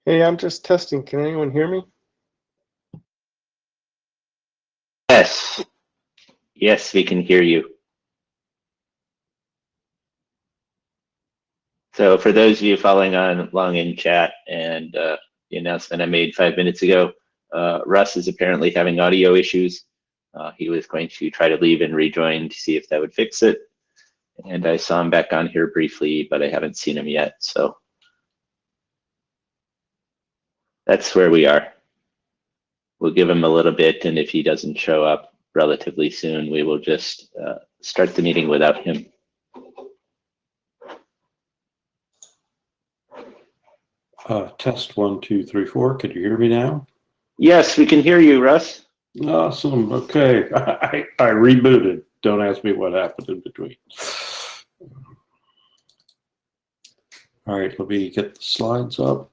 Hey, I'm just testing. Can anyone hear me? Yes, yes, we can hear you. So for those of you following along in chat and the announcement I made 5 minutes ago, Russ is apparently having audio issues. He was going to try to leave and rejoin to see if that would fix it. And I saw him back on here briefly, but I haven't seen him yet. So that's where we are. We'll give him a little bit, and if he doesn't show up relatively soon, we will just start the meeting without him. Test 1, 2, 3, 4. Could you hear me now? Yes, we can hear you, Russ. Awesome. Okay. I rebooted. Don't ask me what happened in between. All right, let me get the slides up.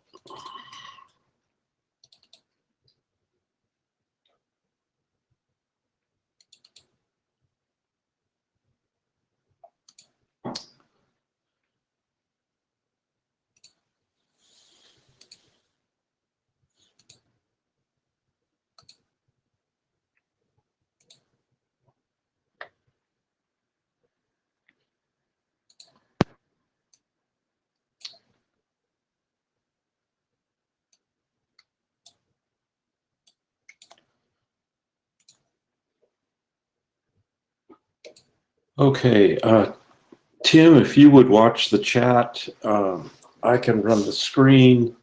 Okay, Tim, if you would watch the chat, I can run the screen,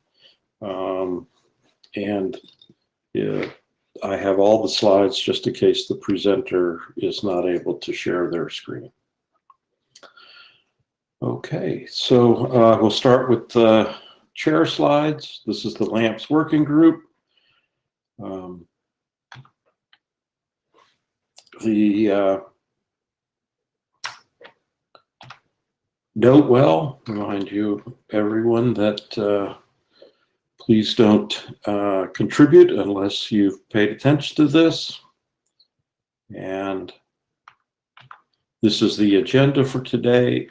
and I have all the slides just in case the presenter is not able to share their screen. Okay, so we'll start with the chair slides. This is the LAMPS working group. Note well, remind you, everyone, that please don't contribute unless you've paid attention to this. And this is the agenda for today.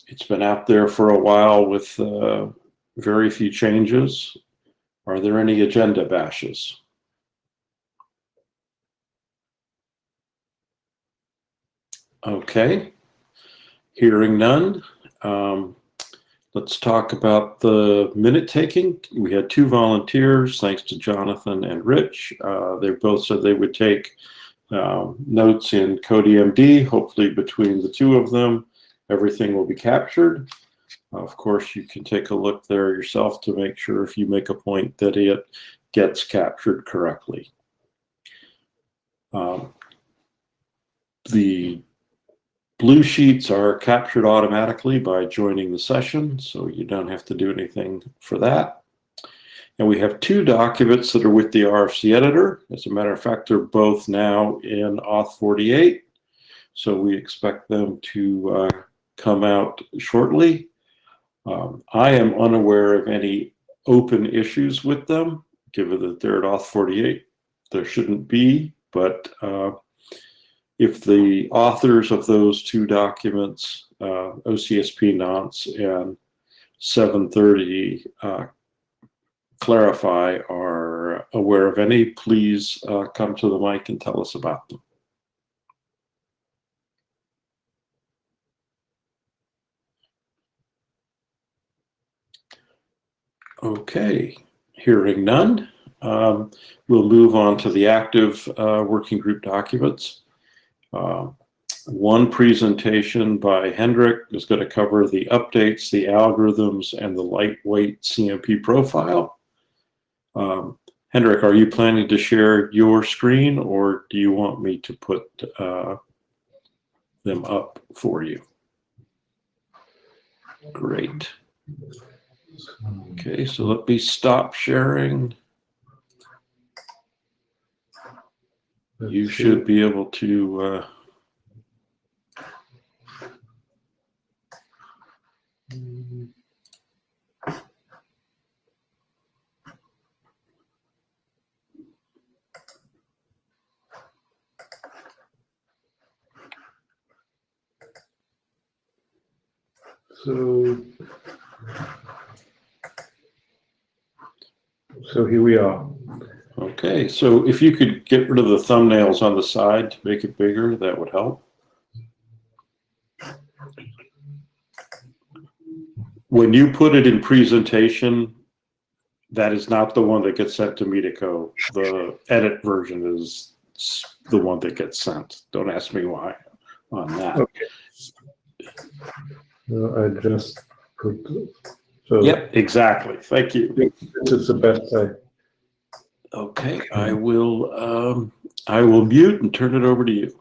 It's been out there for a while with very few changes. Are there any agenda bashes? Okay, hearing none. Let's talk about the minute taking. We had 2 volunteers, thanks to Jonathan and Rich. They both said they would take notes in CodeMD. Hopefully between the 2 of them, everything will be captured. Of course, you can take a look there yourself to make sure if you make a point that it gets captured correctly. The blue sheets are captured automatically by joining the session, so you don't have to do anything for that. And we have 2 documents that are with the RFC editor. As a matter of fact, they're both now in Auth 48, so we expect them to come out shortly. I am unaware of any open issues with them, given that they're at Auth 48. There shouldn't be, but if the authors of those 2 documents, OCSP nonce and 730 clarify, are aware of any, please come to the mic and tell us about them. Okay, hearing none, we'll move on to the active working group documents. One presentation by Hendrik is going to cover the updates, the algorithms, and the lightweight CMP profile. Hendrik, are you planning to share your screen, or do you want me to put them up for you? Great. Okay, so let me stop sharing. You should be able to So So here we are. Okay, so if you could get rid of the thumbnails on the side to make it bigger, that would help. When you put it in presentation, that is not the one that gets sent to Medico. The edit version is the one that gets sent. Don't ask me why on that. Okay. I just put. So Yep, exactly. Thank you. this is the best way. Okay, I will mute and turn it over to you.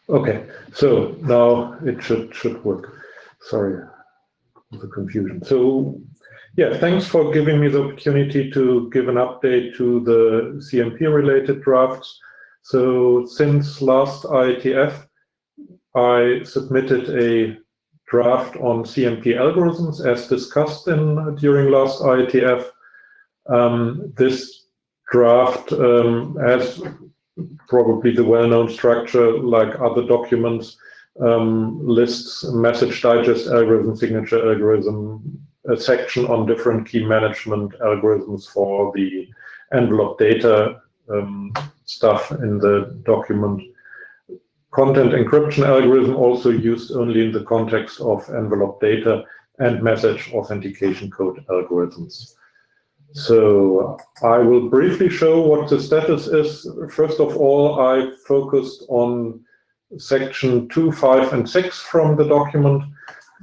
Okay, so now it should work. Sorry for the confusion. So yeah, thanks for giving me the opportunity to give an update to the CMP related drafts. So since last IETF, I submitted a draft on CMP algorithms as discussed during last IETF. This draft has probably the well-known structure like other documents, lists message digest algorithm, signature algorithm, a section on different key management algorithms for the envelope data stuff in the document. Content encryption algorithm also used only in the context of envelope data, and message authentication code algorithms. So I will briefly show what the status is. First of all, I focused on section 2, 5, and 6 from the document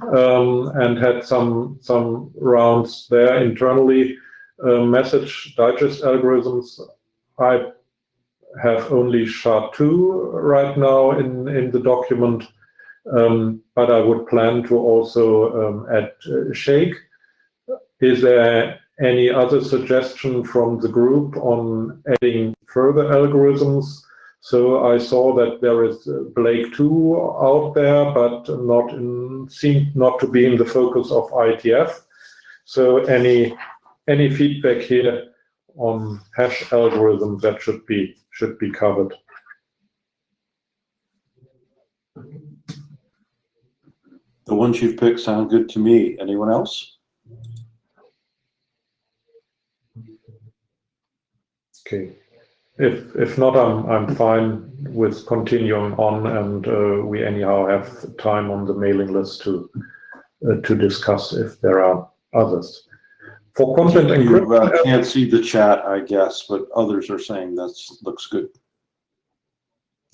and had some rounds there internally. Message digest algorithms, I have only SHA-2 right now in the document, but I would plan to also add Shake. Is there any other suggestion from the group on adding further algorithms? So I saw that there is Blake 2 out there, but seemed not to be in the focus of IETF. So any feedback here on hash algorithms that should be covered? The ones you've picked sound good to me. Anyone else? Okay. If not, I'm fine with continuing on, and we anyhow have time on the mailing list to discuss if there are others. For content encryption, You can't see the chat, I guess, but others are saying that looks good.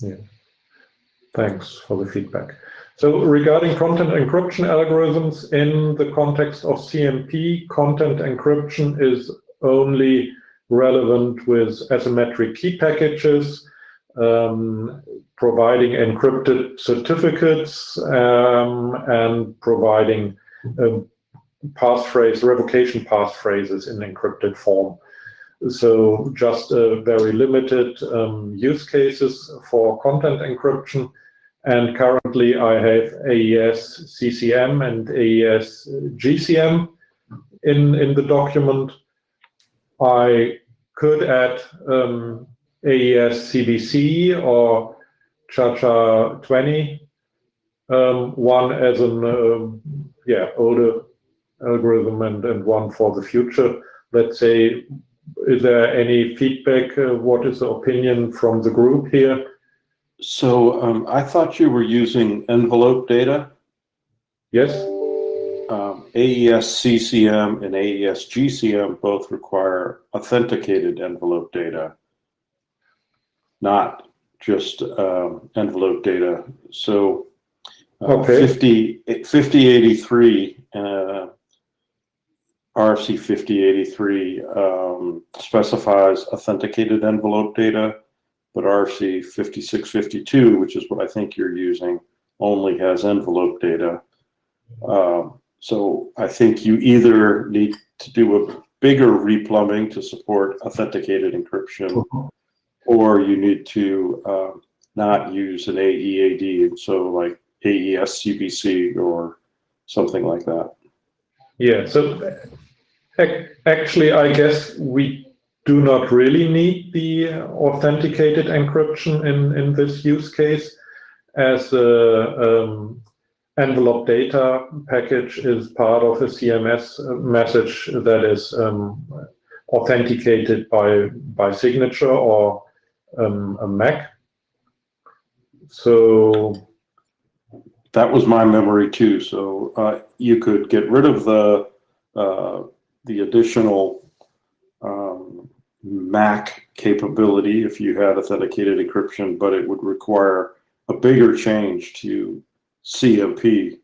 yeah. Thanks for the feedback. So regarding content encryption algorithms in the context of CMP, content encryption is only relevant with asymmetric key packages, providing encrypted certificates, and providing passphrase, revocation passphrases in encrypted form. So just very limited use cases for content encryption. And currently I have AES CCM and AES GCM in the document. I could add AES CBC or Cha-Cha 20, one as an older algorithm and one for the future. Let's say, is there any feedback? What is the opinion from the group here? So I thought you were using envelope data. Yes. AES CCM and AES GCM both require authenticated envelope data, not just envelope data. So Okay. 5083, RFC 5083 specifies authenticated envelope data, but RFC 5652, which is what I think you're using, only has envelope data. So I think you either need to do a bigger replumbing to support authenticated encryption, or you need to not use an AEAD, so like AES CBC or something like that. Yeah, so actually I guess we do not really need the authenticated encryption in this use case, as the envelope data package is part of a CMS message that is authenticated by signature or a MAC. So that was my memory too. So you could get rid of the additional MAC capability if you had authenticated encryption, but it would require a bigger change to CMP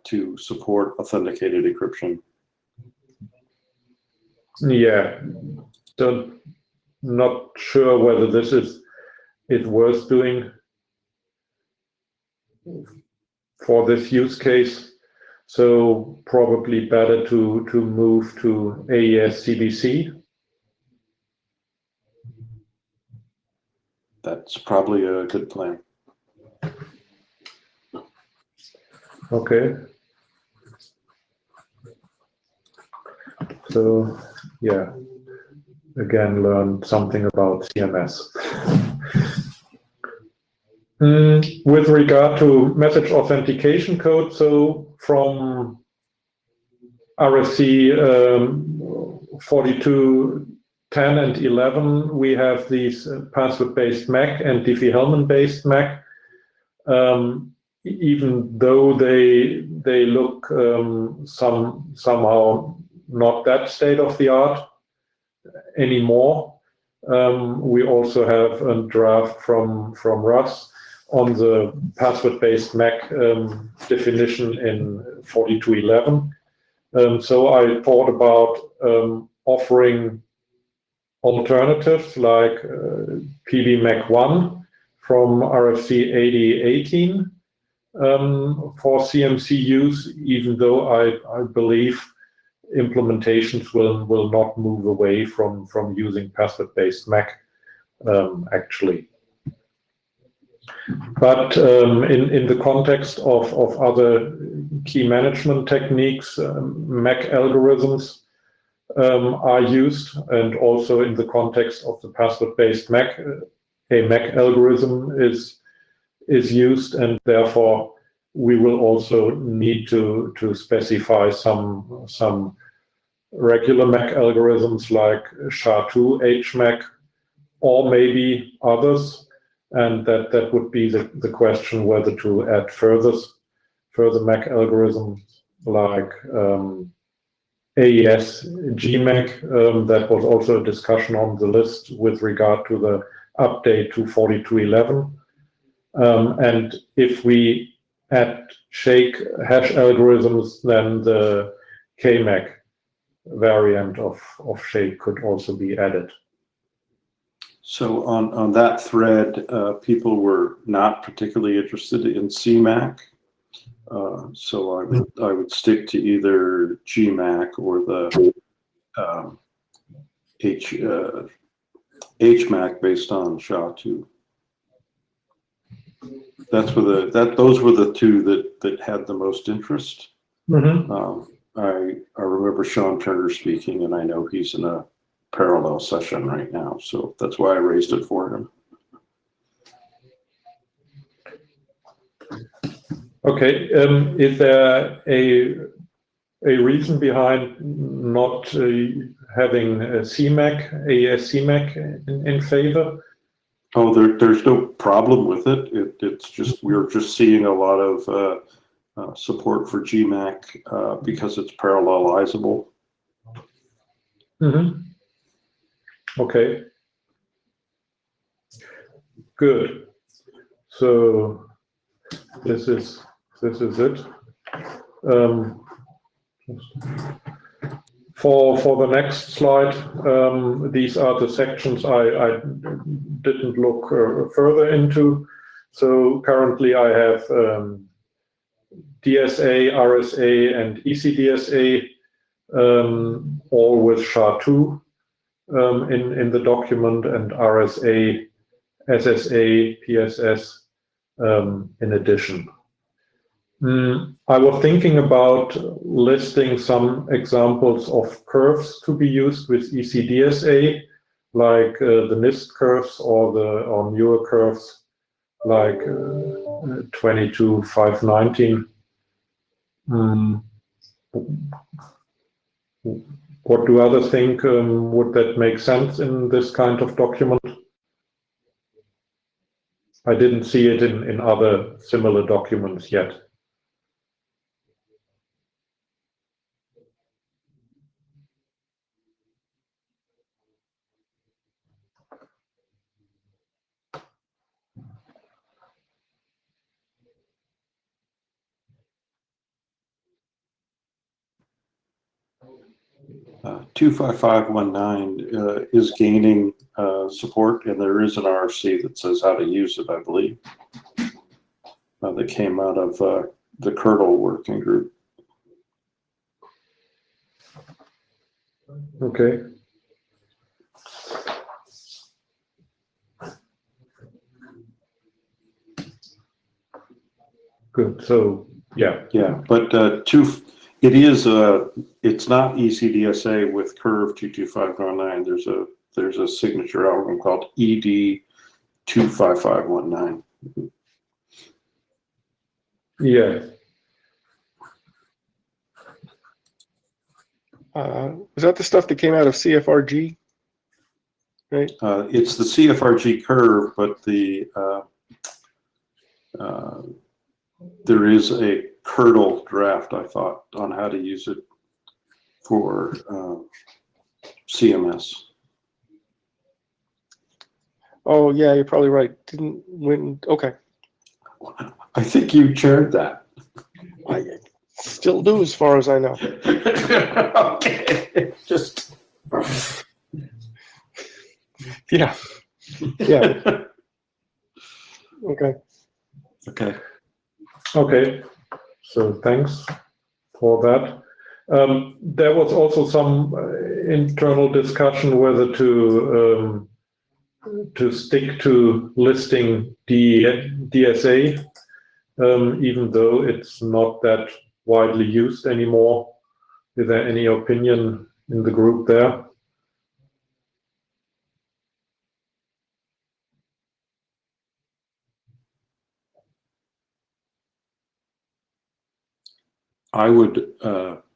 to support authenticated encryption. Yeah, so not sure whether this is worth doing for this use case. So probably better to move to AES CBC. That's probably a good plan. Okay. So yeah, again, learn something about CMS. With regard to message authentication code, so from RFC 4210 and 11, we have these password-based MAC and Diffie-Hellman-based MAC. Even though they look somehow not that state of the art anymore, we also have a draft from Russ on the password-based MAC definition in 4211. So I thought about offering alternatives like PBMAC1 from RFC 8018 for CMC use, even though I believe implementations will not move away from using password-based MAC actually. But in the context of other key management techniques, MAC algorithms are used, and also in the context of the password-based MAC, a MAC algorithm is used, and therefore we will also need to specify some regular MAC algorithms like SHA-2 HMAC, or maybe others. And that would be the question whether to add further MAC algorithms like AES GMAC. That was also a discussion on the list with regard to the update to 4211. And if we add shake hash algorithms, then the KMAC variant of shake could also be added. So on that thread, people were not particularly interested in CMAC. So I would stick to either GMAC or the HMAC based on SHA-2. Those were the two that had the most interest. Mm-hmm. I remember Sean Turner speaking, and I know he's in a parallel session right now, so that's why I raised it for him. Okay, is there a reason behind not having a CMAC, AES CMAC in favor? Oh, there's no problem with it. It's just we're just seeing a lot of support for GMAC because it's parallelizable. Mm-hmm. Okay. Good. So this is it. For the next slide, these are the sections I didn't look further into. So currently I have DSA, RSA, and ECDSA, all with SHA-2 in the document, and RSA, SSA, PSS in addition. I was thinking about listing some examples of curves to be used with ECDSA, like the NIST curves or newer curves like 22,519. What do others think? Would that make sense in this kind of document? I didn't see it in other similar documents yet. Uh, 25519 is gaining support, and there is an RFC that says how to use it, I believe, that came out of the Kernel working group. Okay. Good. So yeah. Yeah, but it's not ECDSA with curve 22519. There's a signature algorithm called ED 25519. Yeah. Was that the stuff that came out of CFRG? Right. It's the CFRG curve, but there is a kernel draft, I thought, on how to use it for CMS. Oh yeah, you're probably right. Okay. I think you chaired that. I still do, as far as I know. Okay, just Yeah. Yeah. Okay. okay. Okay. So thanks for that. There was also some internal discussion whether to stick to listing DSA, even though it's not that widely used anymore. Is there any opinion in the group there? I would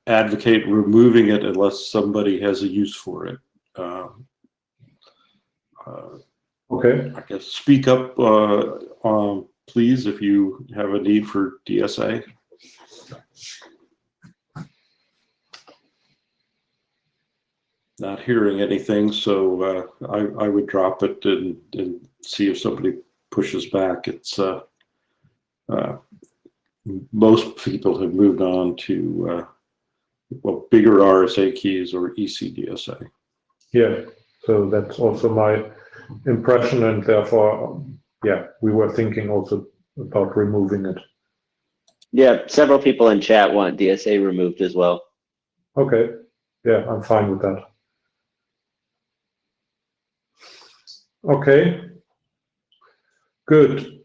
advocate removing it unless somebody has a use for it. Okay. I guess speak up, please, if you have a need for DSA. Not hearing anything, so I would drop it and see if somebody pushes back. It's most people have moved on to bigger RSA keys or ECDSA. Yeah. So that's also my impression, and therefore, yeah, we were thinking also about removing it. Yeah, several people in chat want DSA removed as well. Okay. Yeah, I'm fine with that. Okay. Good.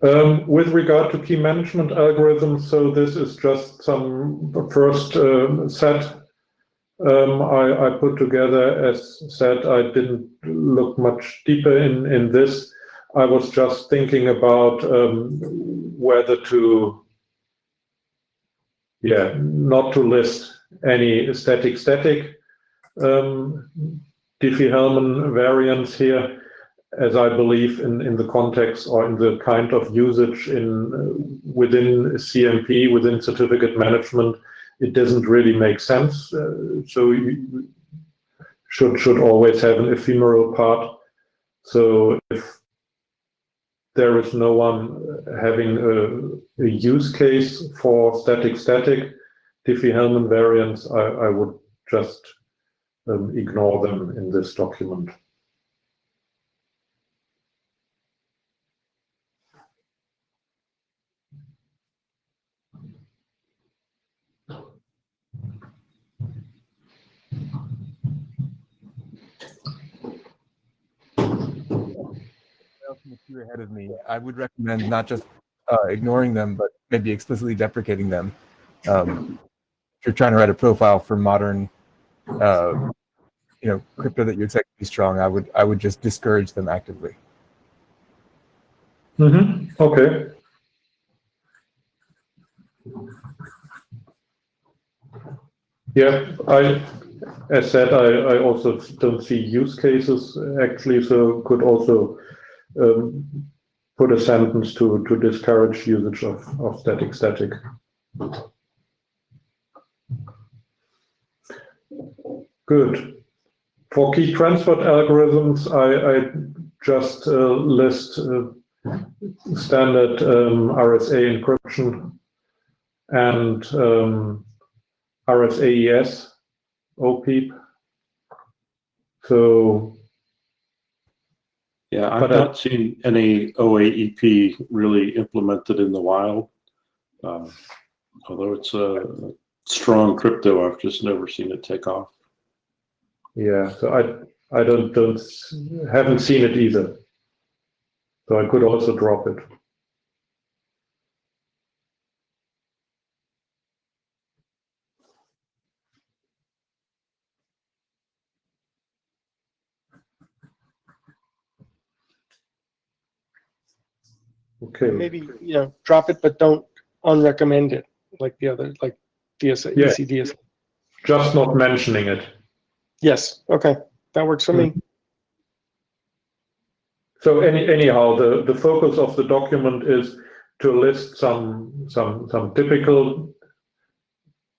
With regard to key management algorithms, so this is just some first set I put together. As said, I didn't look much deeper in this. I was just thinking about whether to, not to list any static Diffie-Hellman variants here, as I believe in the context or in the kind of usage within CMP, within certificate management, it doesn't really make sense. So you should always have an ephemeral part. So if there is no one having a use case for static Diffie-Hellman variants, I would just ignore them in this document. Ahead of me, I would recommend not just ignoring them, but maybe explicitly deprecating them. If you're trying to write a profile for modern, crypto that you expect to be strong, I would just discourage them actively. Okay. Yeah, as said, I also don't see use cases actually, so could also put a sentence to discourage usage of static. Good. For key transport algorithms, I just list standard RSA encryption and RSAES OPEEP. So yeah, I've not seen any OAEP really implemented in the wild. Although it's a strong crypto, I've just never seen it take off. Yeah, so I haven't seen it either. So I could also drop it. Okay. Maybe drop it, but don't unrecommend it like the other, like DSA, Yeah. ECDSA. Just not mentioning it. Yes. Okay, that works for me. So anyhow, the focus of the document is to list some typical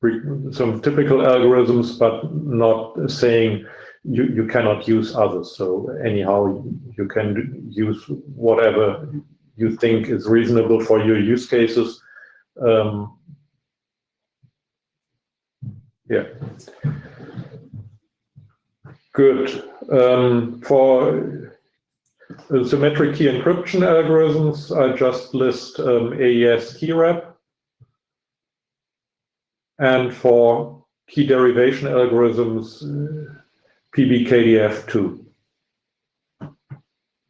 algorithms, but not saying you cannot use others. So anyhow, you can use whatever you think is reasonable for your use cases. Yeah. Good. For symmetric key encryption algorithms, I just list AES keyrep. And for key derivation algorithms, PBKDF2.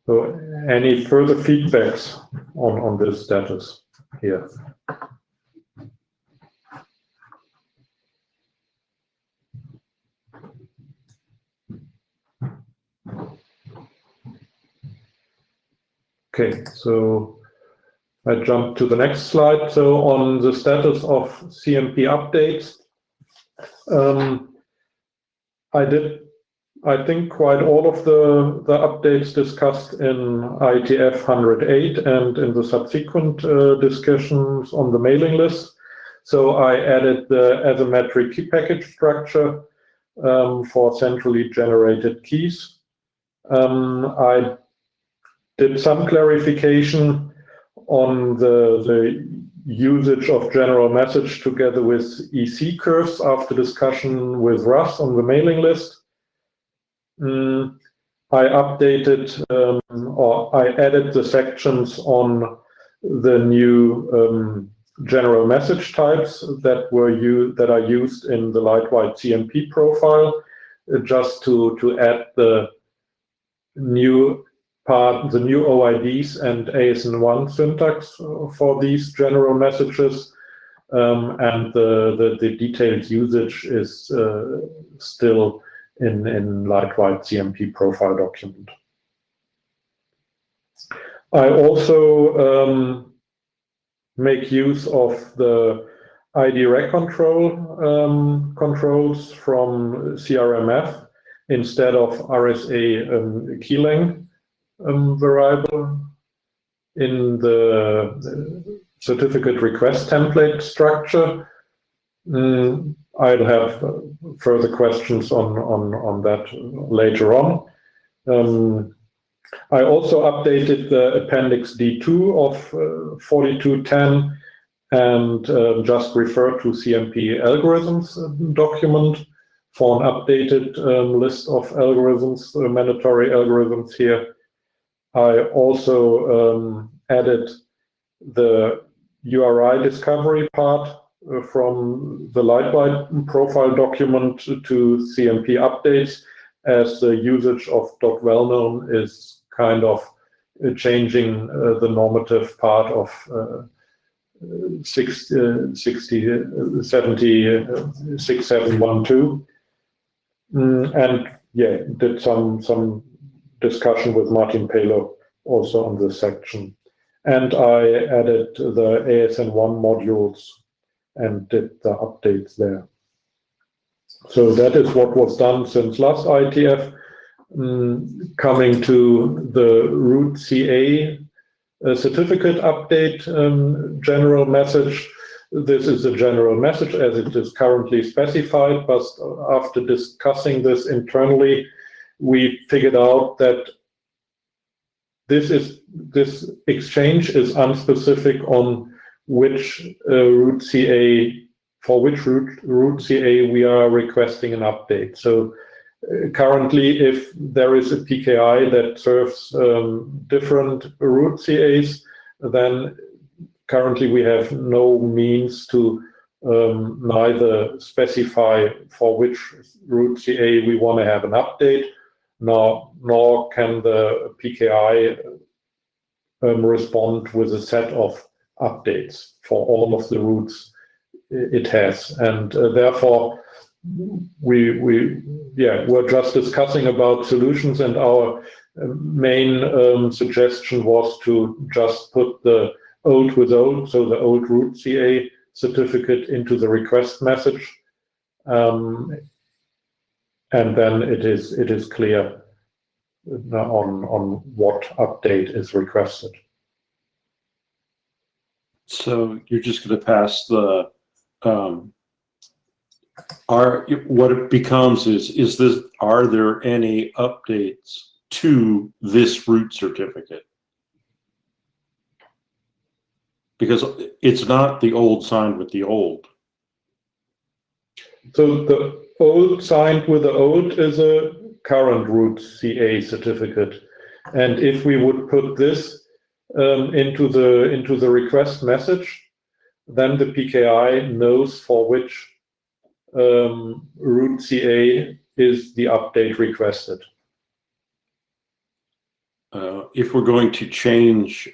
So any further feedbacks on this status here? Okay, so I jump to the next slide. So on the status of CMP updates, I think quite all of the updates discussed in IETF 108 and in the subsequent discussions on the mailing list. So I added the asymmetric key package structure for centrally generated keys. I did some clarification on the usage of general message together with EC curves after discussion with Russ on the mailing list. I updated or I added the sections on the new general message types that are used in the Lightweight CMP profile, just to add the new part, the new OIDs and ASN1 syntax for these general messages, and the detailed usage is still in Lightweight CMP profile document. I also make use of the ID rec control controls from CRMF instead of RSA keylang variable in the certificate request template structure. I'll have further questions on that later on. I also updated the Appendix D2 of 4210 and just referred to CMP algorithms document for an updated list of algorithms, mandatory algorithms here. I also added the URI discovery part from the Lightweight profile document to CMP updates, as the usage of .wellknown is kind of changing the normative part of 6712. And yeah, did some discussion with Martin Paler also on this section. And I added the ASN1 modules and did the updates there. So that is what was done since last IETF. Coming to the root CA certificate update general message. This is a general message as it is currently specified, but after discussing this internally, we figured out that this exchange is unspecific on which root CA, for which root CA we are requesting an update. So currently, if there is a PKI that serves different root CAs, then currently we have no means to neither specify for which root CA we want to have an update, nor can the PKI respond with a set of updates for all of the roots it has. And therefore, we're just discussing about solutions, and our main suggestion was to just put the old with old, so the old root CA certificate into the request message, and then it is clear on what update is requested. So you're just going to pass the what it becomes is this, are there any updates to this root certificate? Because it's not the old signed with the old. So the old signed with the old is a current root CA certificate. And if we would put this into the request message, then the PKI knows for which root CA is the update requested. If we're going to change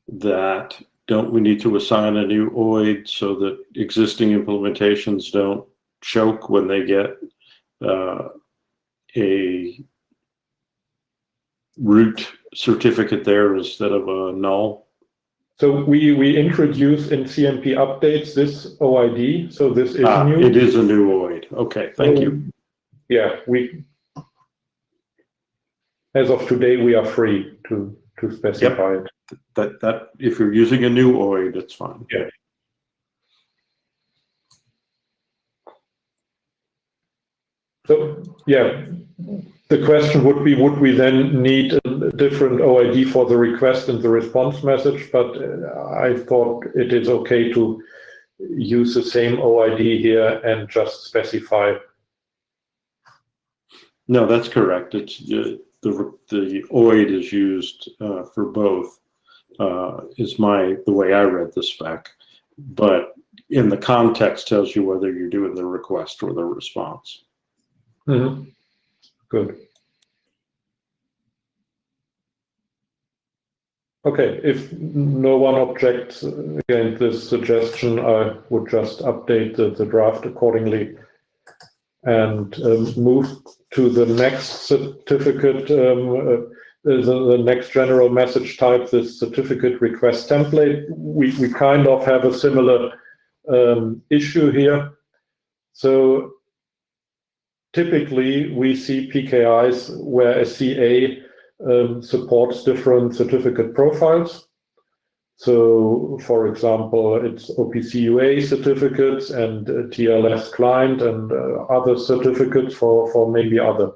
that, don't we need to assign a new OID so that existing implementations don't choke when they get a root certificate there instead of a null? So we introduce in CMP updates this OID. So this is new. It is a new OID. Okay, thank you. Yeah, as of today, we are free to specify it. That if you're using a new OID, that's fine. Yeah. So yeah, the question would be, would we then need a different OID for the request and the response message? But I thought it is okay to use the same OID here and just specify. No, that's correct. It's the OID is used for both. Is the way I read the spec, but in the context tells you whether you're doing the request or the response. Mm-hmm. Good. Okay, if no one objects against this suggestion, I would just update the draft accordingly and move to the next certificate, the next general message type, this certificate request template. We kind of have a similar issue here. So typically we see PKIs where a CA supports different certificate profiles. So for example, it's OPC UA certificates and TLS client and other certificates for maybe other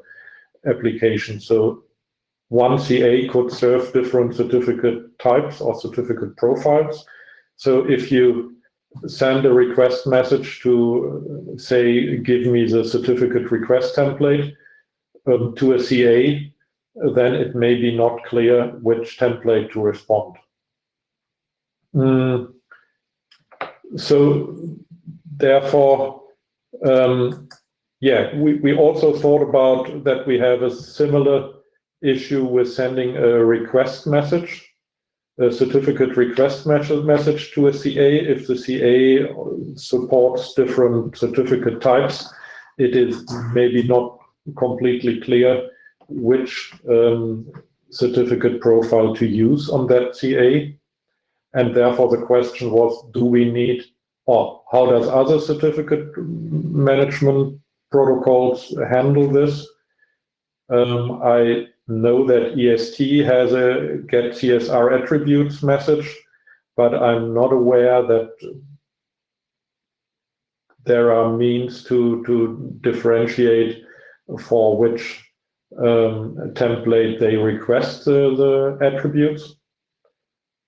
applications. So one CA could serve different certificate types or certificate profiles. So if you send a request message to say, give me the certificate request template to a CA, then it may be not clear which template to respond. So therefore, yeah, we also thought about that we have a similar issue with sending a request message, a certificate request message to a CA. If the CA supports different certificate types, it is maybe not completely clear which certificate profile to use on that CA. And therefore the question was, do we need, or how does other certificate management protocols handle this? I know that EST has a get CSR attributes message, but I'm not aware that there are means to differentiate for which template they request the attributes.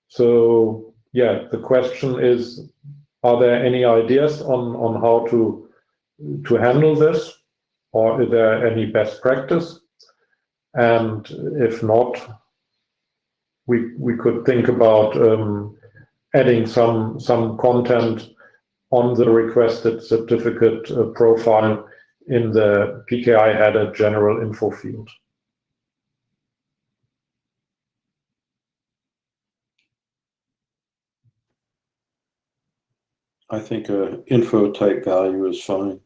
So yeah, the question is, are there any ideas on how to handle this, or is there any best practice? And if not, we could think about adding some content on the requested certificate profile in the PKI header general info field. I think a info type value is fine.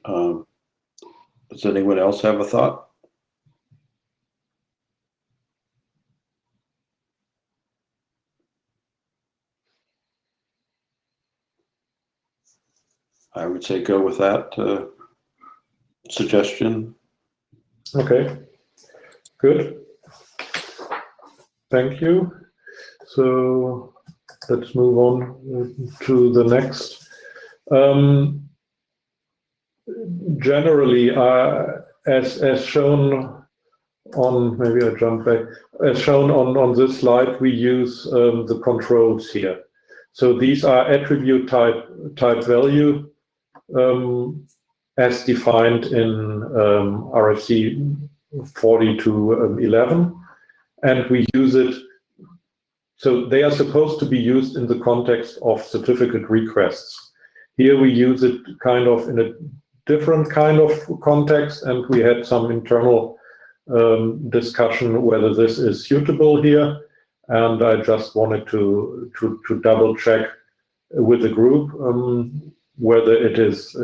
Does anyone else have a thought? I would say go with that suggestion. Okay, good. Thank you. So let's move on to the next. Generally, as shown on, maybe I jump back, as shown on this slide, we use the controls here. So these are attribute type value as defined in RFC 4211, and we use it. So they are supposed to be used in the context of certificate requests. Here we use it kind of in a different kind of context, and we had some internal discussion whether this is suitable here. And I just wanted to double check with the group whether it is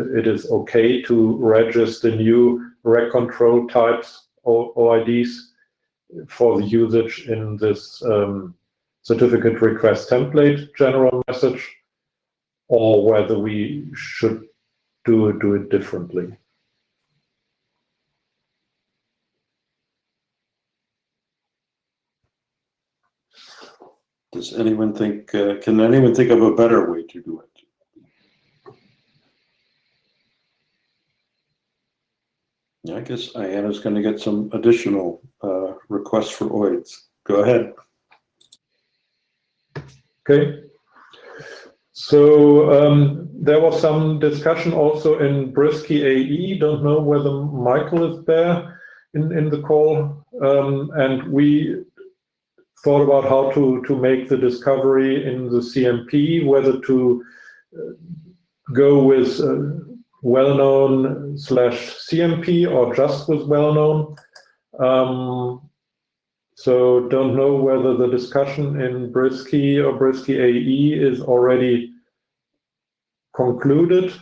okay to register new rec control types or OIDs for the usage in this certificate request template general message, or whether we should do it differently. Does anyone think, can anyone think of a better way to do it? Yeah, I guess Ayanna's going to get some additional requests for OIDs. Go ahead. Okay. So there was some discussion also in Brisky AE. Don't know whether Michael is there in the call. And we thought about how to make the discovery in the CMP, whether to go with well-known / CMP or just with well-known. So don't know whether the discussion in Brisky or Brisky AE is already concluded,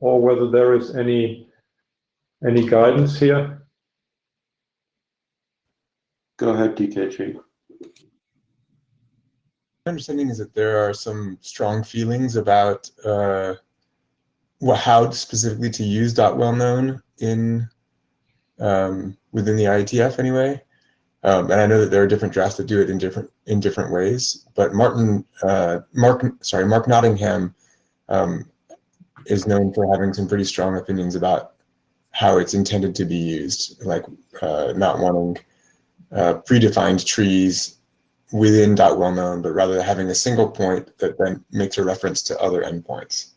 or whether there is any guidance here. Go ahead, DKG. My understanding is that there are some strong feelings about how specifically to use .wellknown in within the IETF anyway. And I know that there are different drafts that do it in different ways. But Mark Nottingham is known for having some pretty strong opinions about how it's intended to be used, like not wanting predefined trees within .wellknown, but rather having a single point that then makes a reference to other endpoints.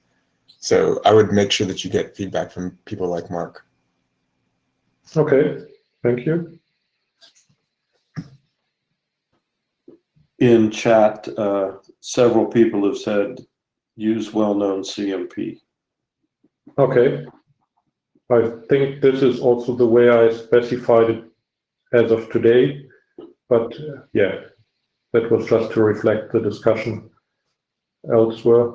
So I would make sure that you get feedback from people like Mark. Okay, thank you. In chat, several people have said use well-known CMP. Okay. I think this is also the way I specified it as of today, but yeah, that was just to reflect the discussion elsewhere.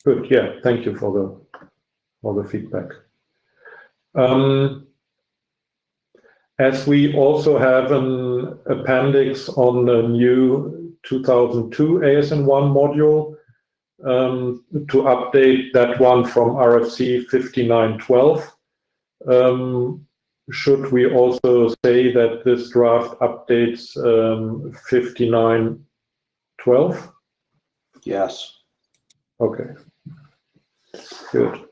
Good, yeah, thank you for the feedback. As we also have an appendix on the new 2002 ASN1 module, to update that one from RFC 5912. Should we also say that this draft updates 5912? Yes. Okay. Good.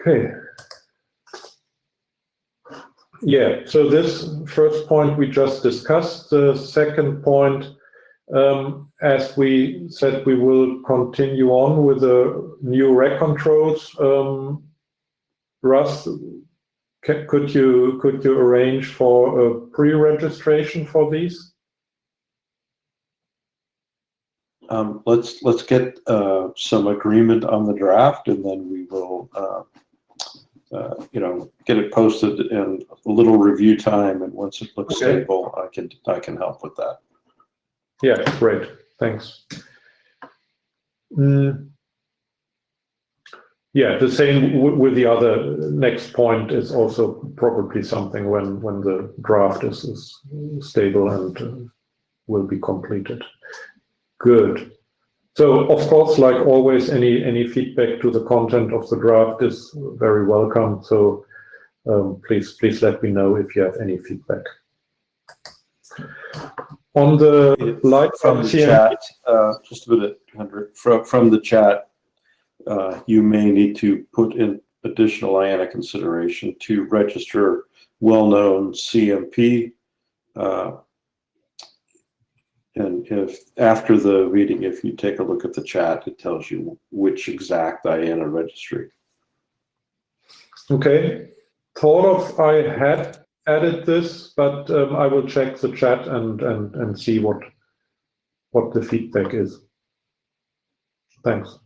Okay. Yeah, so this first point we just discussed. The second point, as we said, we will continue on with the new rec controls. Russ, could you arrange for a pre-registration for these? Let's get some agreement on the draft, and then we will get it posted in a little review time, and once it looks Okay. stable, I can help with that. Yeah, great, thanks. Yeah, the same with the other next point is also probably something when the draft is stable and will be completed. Good. So of course, like always, any feedback to the content of the draft is very welcome. So please let me know if you have any feedback. On the light from the chat, just a minute, Hendrik. From the chat, you may need to put in additional IANA consideration to register well-known CMP. And if after the meeting, if you take a look at the chat, it tells you which exact IANA registry. Okay. Thought of I had added this, but I will check the chat and see what the feedback is. Thanks.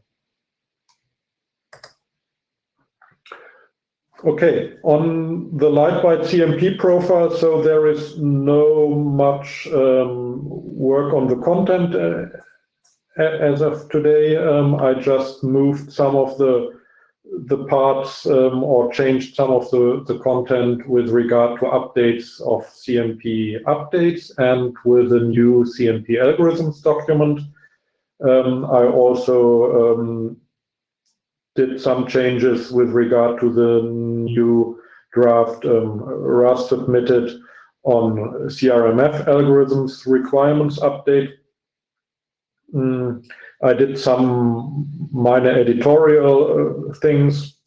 Okay, on the Lightweight CMP profile, so there is no much work on the content as of today. I just moved some of the parts or changed some of the content with regard to updates of CMP updates and with the new CMP algorithms document. I also did some changes with regard to the new draft Russ submitted on CRMF algorithms requirements update. I did some minor editorial things,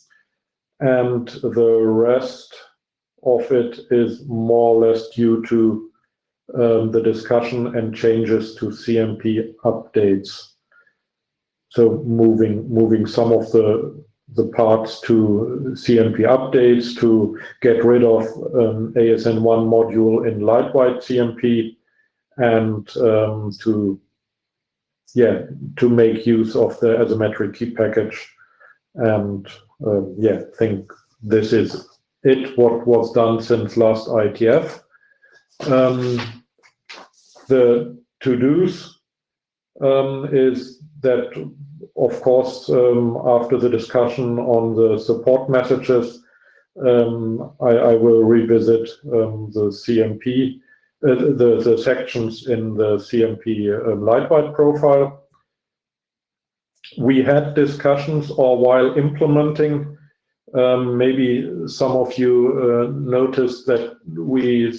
and the rest of it is more or less due to the discussion and changes to CMP updates. So moving some of the parts to CMP updates to get rid of ASN1 module in Lightweight CMP and to make use of the asymmetric key package. And I think this is it, what was done since last IETF. The to-dos is that, of course, after the discussion on the support messages, I will revisit the CMP, the sections in the CMP Lightweight profile. We had discussions, or while implementing, maybe some of you noticed that we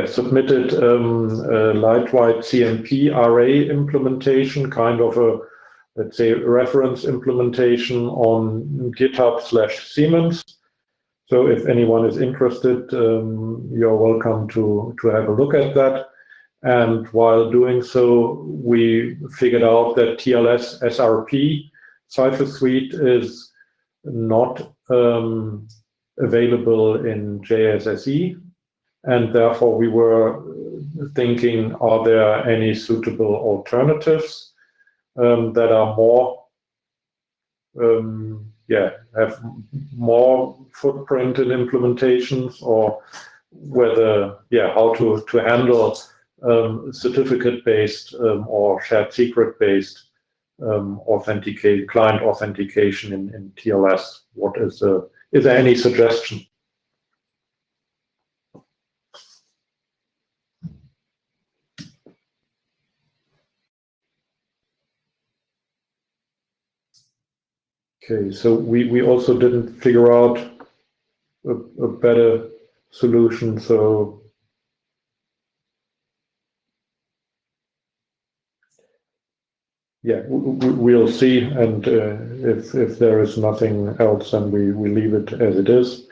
submitted a Lightweight CMP array implementation, kind of a, let's say, reference implementation on GitHub/Siemens. So if anyone is interested, you're welcome to have a look at that. And while doing so, we figured out that TLS SRP cipher suite is not available in JSSE. And therefore, we were thinking, are there any suitable alternatives that are more have more footprint in implementations, or whether how to handle certificate-based or shared secret-based client authentication in TLS. What is there any suggestion? Okay, so we also didn't figure out a better solution. So we'll see, and if there is nothing else, then we leave it as it is.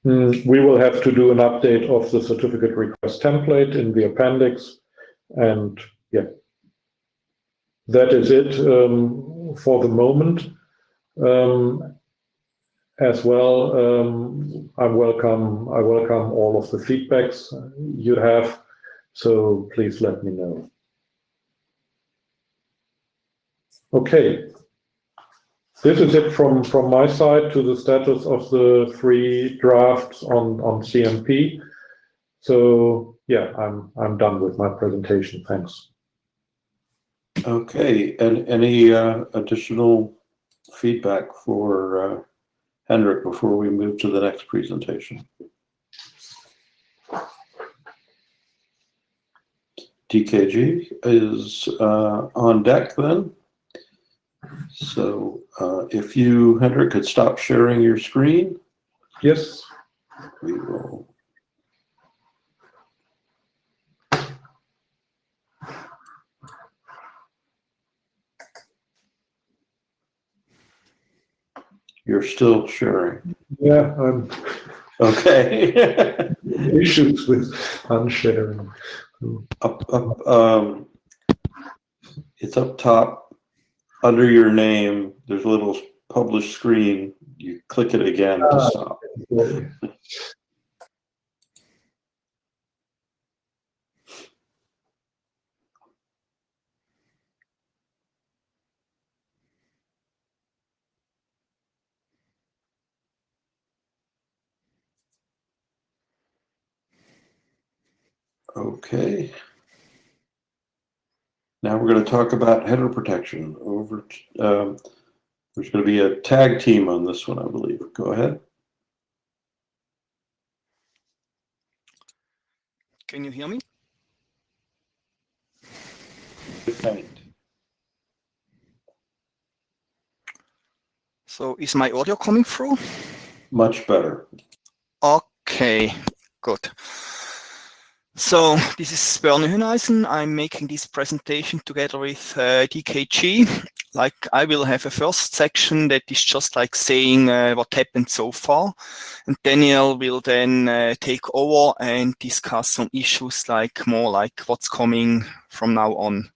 We will have to do an update of the certificate request template in the appendix, and that is it for the moment. As well, I welcome all of the feedbacks you have, so please let me know. Okay, this is it from my side to the status of the 3 drafts on CMP. So I'm done with my presentation. Thanks. Okay, and any additional feedback for Hendrik before we move to the next presentation? DKG is on deck then. So if you, Hendrik, could stop sharing your screen. Yes. We will. You're still sharing. Yeah, I'm okay. issues with unsharing. It's up top under your name. There's a little publish screen. You click it again to stop. Okay. Now we're going to talk about header protection. There's going to be a tag team on this one, I believe. Go ahead. Can you hear me? So is my audio coming through? Much better. Okay, good. So this is Björn Hüneisen. I'm making this presentation together with DKG. Like, I will have a first section that is just like saying what happened so far, and Daniel will then take over and discuss some issues like more like what's coming from now on.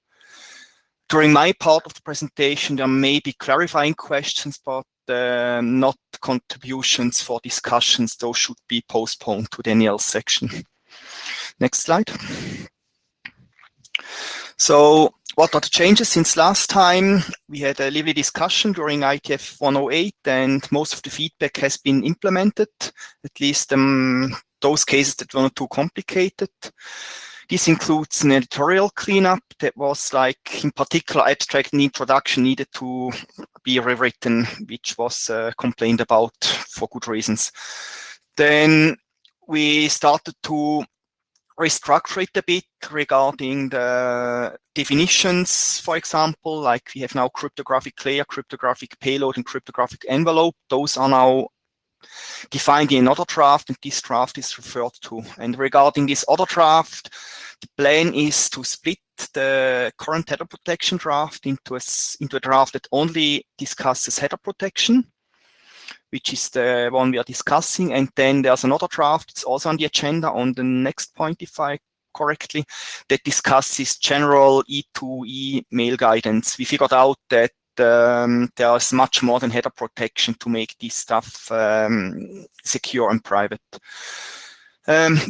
During my part of the presentation, there may be clarifying questions, but not contributions for discussions. Those should be postponed to Daniel's section. Next slide. So what are the changes since last time? We had a lively discussion during IETF 108, and most of the feedback has been implemented, at least those cases that were not too complicated. This includes an editorial cleanup that was like, in particular, abstract and introduction needed to be rewritten, which was complained about for good reasons. Then we started to restructure it a bit regarding the definitions, for example, like we have now cryptographic layer, cryptographic payload, and cryptographic envelope. Those are now defined in another draft, and this draft is referred to. And regarding this other draft, the plan is to split the current header protection draft into a draft that only discusses header protection, which is the one we are discussing. And then there's another draft, it's also on the agenda on the next point, if I correctly, that discusses general E2E mail guidance. We figured out that there's much more than header protection to make this stuff secure and private.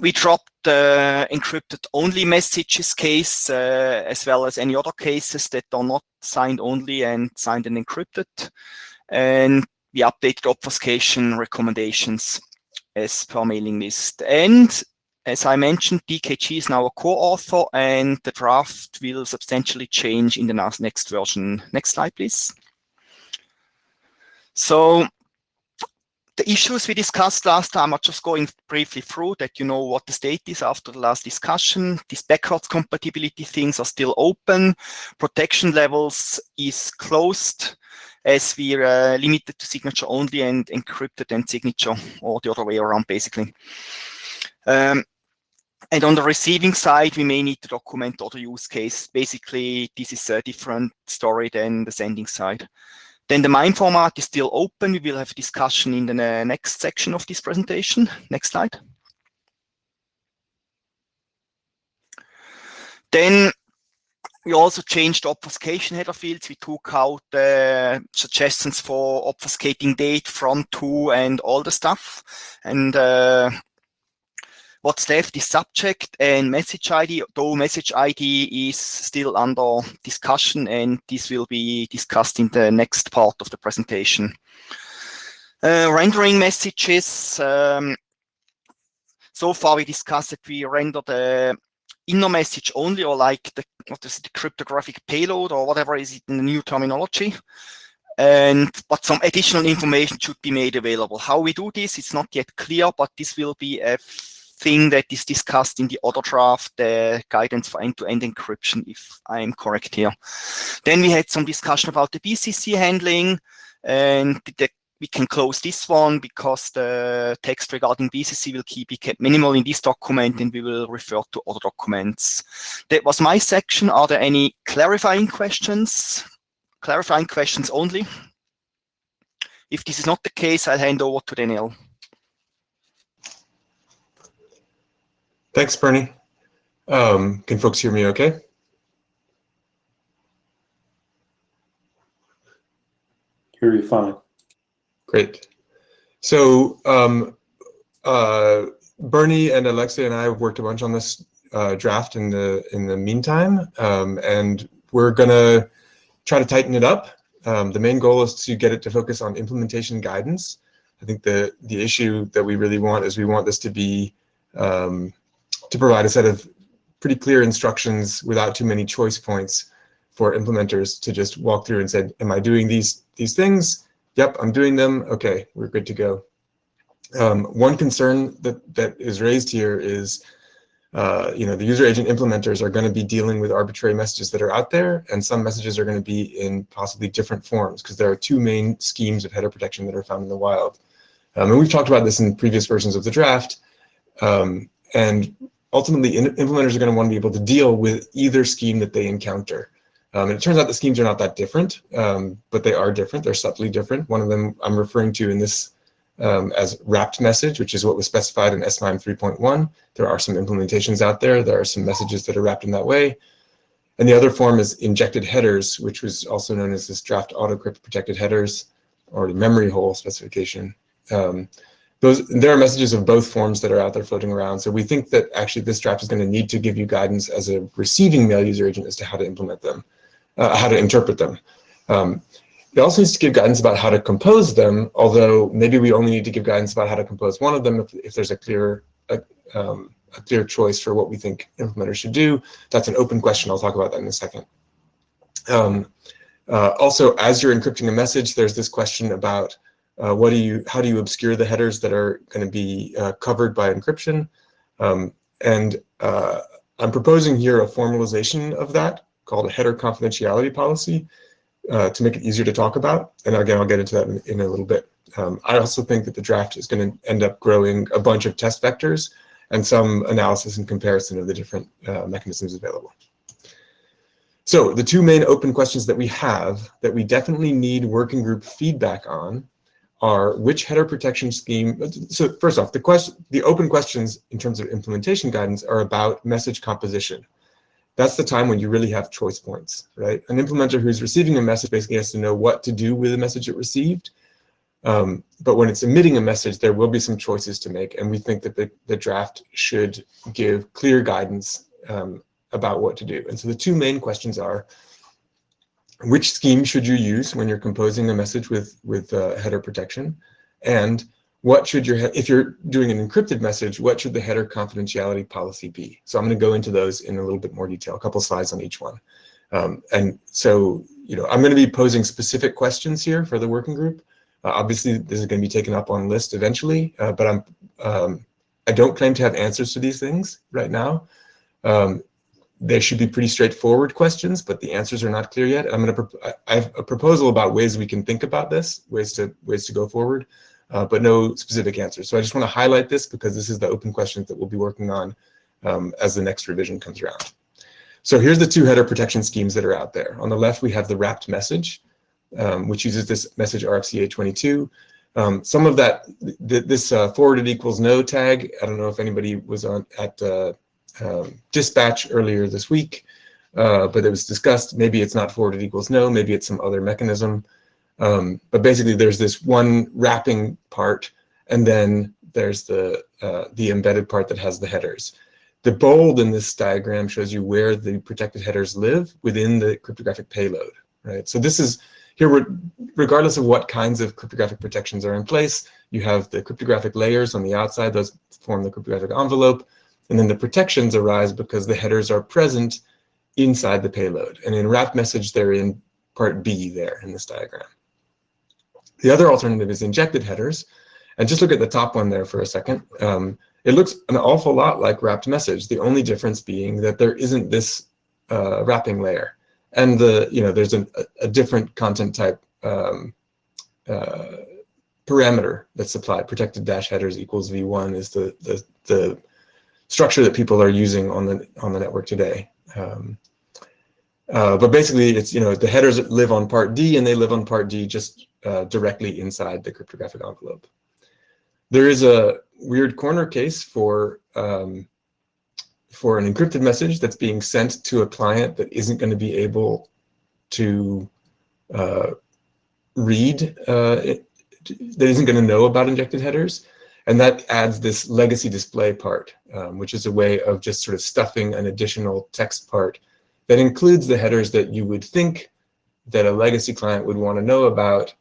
We dropped the encrypted only messages case, as well as any other cases that are not signed only and signed and encrypted. And we updated obfuscation recommendations as per mailing list. And as I mentioned, DKG is now a co-author, and the draft will substantially change in the next version. Next slide, please. So the issues we discussed last time are just going briefly through that you know what the state is after the last discussion. These backwards compatibility things are still open. Protection levels is closed as we're limited to signature only and encrypted and signature, or the other way around basically. And on the receiving side, we may need to document other use case. Basically, this is a different story than the sending side. Then the MIME format is still open. We will have a discussion in the next section of this presentation. Next slide. Then we also changed obfuscation header fields. We took out suggestions for obfuscating date, from, to, and all the stuff. And what's left is subject and message ID, though message ID is still under discussion, and this will be discussed in the next part of the presentation. Rendering messages. So far we discussed that we render the inner message only, or like the cryptographic payload, or whatever is it in the new terminology. But some additional information should be made available. How we do this, it's not yet clear, but this will be a thing that is discussed in the other draft, the guidance for end-to-end encryption, if I'm correct here. Then we had some discussion about the BCC handling, and we can close this one because the text regarding BCC will be kept minimal in this document, and we will refer to other documents. That was my section. Are there any clarifying questions? Clarifying questions only. If this is not the case, I'll hand over to Daniel. Thanks, Bernie. Can folks hear me okay? Hear you fine. Great. So Bernie and Alexei and I have worked a bunch on this draft in the meantime, and we're gonna try to tighten it up. The main goal is to get it to focus on implementation guidance. I think the issue that we really want is we want this to be to provide a set of pretty clear instructions without too many choice points for implementers to just walk through and say, am I doing these things? Yep, I'm doing them. Okay, we're good to go. One concern that is raised here is, the user agent implementers are going to be dealing with arbitrary messages that are out there, and some messages are going to be in possibly different forms, because there are two main schemes of header protection that are found in the wild. And we've talked about this in previous versions of the draft. And ultimately, implementers are going to want to be able to deal with either scheme that they encounter. And it turns out the schemes are not that different, but they are different. They're subtly different. One of them I'm referring to in this as wrapped message, which is what was specified in SMIME 3.1. There are some implementations out there. There are some messages that are wrapped in that way. And the other form is injected headers, which was also known as this draft autocrypt protected headers, or the memory hole specification. There are messages of both forms that are out there floating around. So we think that actually this draft is going to need to give you guidance as a receiving mail user agent as to how to implement them, how to interpret them. It also needs to give guidance about how to compose them, although maybe we only need to give guidance about how to compose one of them if there's a clear choice for what we think implementers should do. That's an open question. I'll talk about that in a second. Also, as you're encrypting a message, there's this question about how do you obscure the headers that are going to be covered by encryption? I'm proposing here a formalization of that called a header confidentiality policy to make it easier to talk about. And again, I'll get into that in a little bit. I also think that the draft is going to end up growing a bunch of test vectors and some analysis and comparison of the different mechanisms available. So the two main open questions that we have that we definitely need working group feedback on are which header protection scheme. So first off, the open questions in terms of implementation guidance are about message composition. That's the time when you really have choice points, right? An implementer who's receiving a message basically has to know what to do with the message it received. But when it's emitting a message, there will be some choices to make. And we think that the draft should give clear guidance about what to do. And so the two main questions are, which scheme should you use when you're composing a message with header protection, and what should your, if you're doing an encrypted message, what should the header confidentiality policy be? So I'm going to go into those in a little bit more detail, a couple slides on each one. And so, I'm going to be posing specific questions here for the working group. Obviously, this is going to be taken up on list eventually, but I don't claim to have answers to these things right now. They should be pretty straightforward questions, but the answers are not clear yet. I have a proposal about ways we can think about this, ways to go forward, but no specific answers. So I just want to highlight this because this is the open questions that we'll be working on as the next revision comes around. So here's the two header protection schemes that are out there. On the left, we have the wrapped message, which uses this message RFCA 22. Some of that, this forwarded equals no tag, I don't know if anybody was on at dispatch earlier this week, but it was discussed. Maybe it's not forwarded equals no, maybe it's some other mechanism. But basically there's this one wrapping part, and then there's the embedded part that has the headers. The bold in this diagram shows you where the protected headers live within the cryptographic payload, right? So this is, here, regardless of what kinds of cryptographic protections are in place, you have the cryptographic layers on the outside, those form the cryptographic envelope, and then the protections arise because the headers are present inside the payload. And in wrap message, they're in part B there in this diagram. The other alternative is injected headers. And just look at the top one there for a second. It looks an awful lot like wrapped message, the only difference being that there isn't this wrapping layer. And there's a different content type parameter that's supplied. Protected dash headers equals v1 is the structure that people are using on the network today. But basically, it's the headers live on part D, and they live on part D just directly inside the cryptographic envelope. There is a weird corner case for an encrypted message that's being sent to a client that isn't going to be able to read, that isn't going to know about injected headers. And that adds this legacy display part, which is a way of just sort of stuffing an additional text part that includes the headers that you would think that a legacy client would want to know about,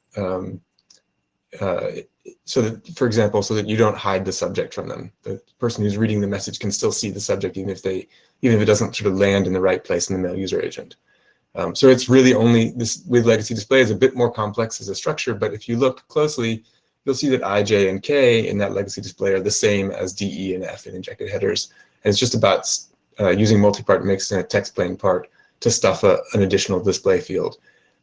so that, for example, so that you don't hide the subject from them. The person who's reading the message can still see the subject even if it doesn't sort of land in the right place in the mail user agent. So it's really only this with legacy display is a bit more complex as a structure, but if you look closely, you'll see that I, J, and K in that legacy display are the same as D, E, and F in injected headers. And it's just about using multi-part mix and a text plain part to stuff an additional display field.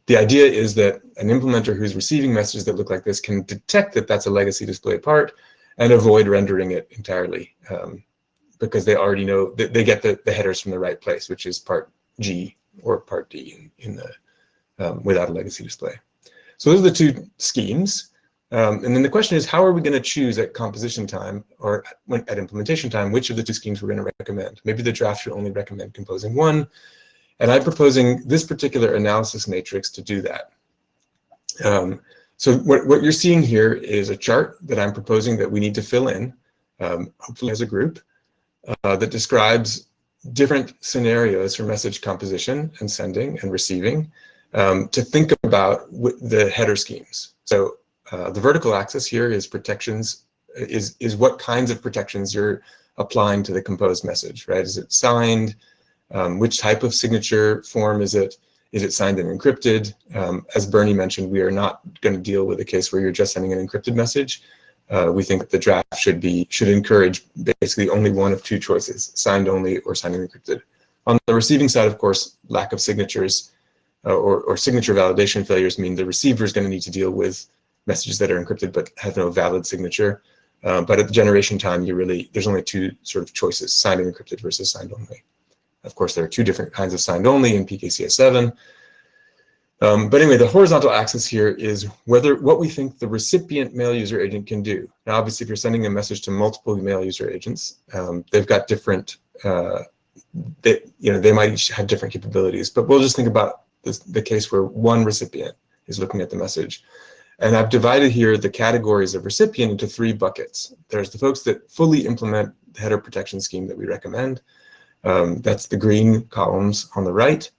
The idea is that an implementer who's receiving messages that look like this can detect that that's a legacy display part and avoid rendering it entirely because they already know that they get the headers from the right place, which is part G or part D in the without a legacy display. So those are the two schemes. And then the question is, how are we going to choose at composition time or at implementation time which of the two schemes we're going to recommend? Maybe the draft should only recommend composing one. And I'm proposing this particular analysis matrix to do that. So what you're seeing here is a chart that I'm proposing that we need to fill in, hopefully as a group, that describes different scenarios for message composition and sending and receiving to think about the header schemes. So the vertical axis here is protections, is what kinds of protections you're applying to the composed message, right? Is it signed? Which type of signature form is it? Is it signed and encrypted? As Bernie mentioned, we are not going to deal with a case where you're just sending an encrypted message. We think that the draft should encourage basically only one of two choices, signed only or signed and encrypted. On the receiving side, of course, lack of signatures or signature validation failures mean the receiver is going to need to deal with messages that are encrypted but have no valid signature. But at the generation time, there's only two sort of choices, signed and encrypted versus signed only. Of course, there are two different kinds of signed only in PKCS7. But anyway, the horizontal axis here is what we think the recipient mail user agent can do. Now, obviously, if you're sending a message to multiple mail user agents, they've got different, they might each have different capabilities. But we'll just think about the case where one recipient is looking at the message. And I've divided here the categories of recipient into three buckets. There's the folks that fully implement the header protection scheme that we recommend. That's the green columns on the right.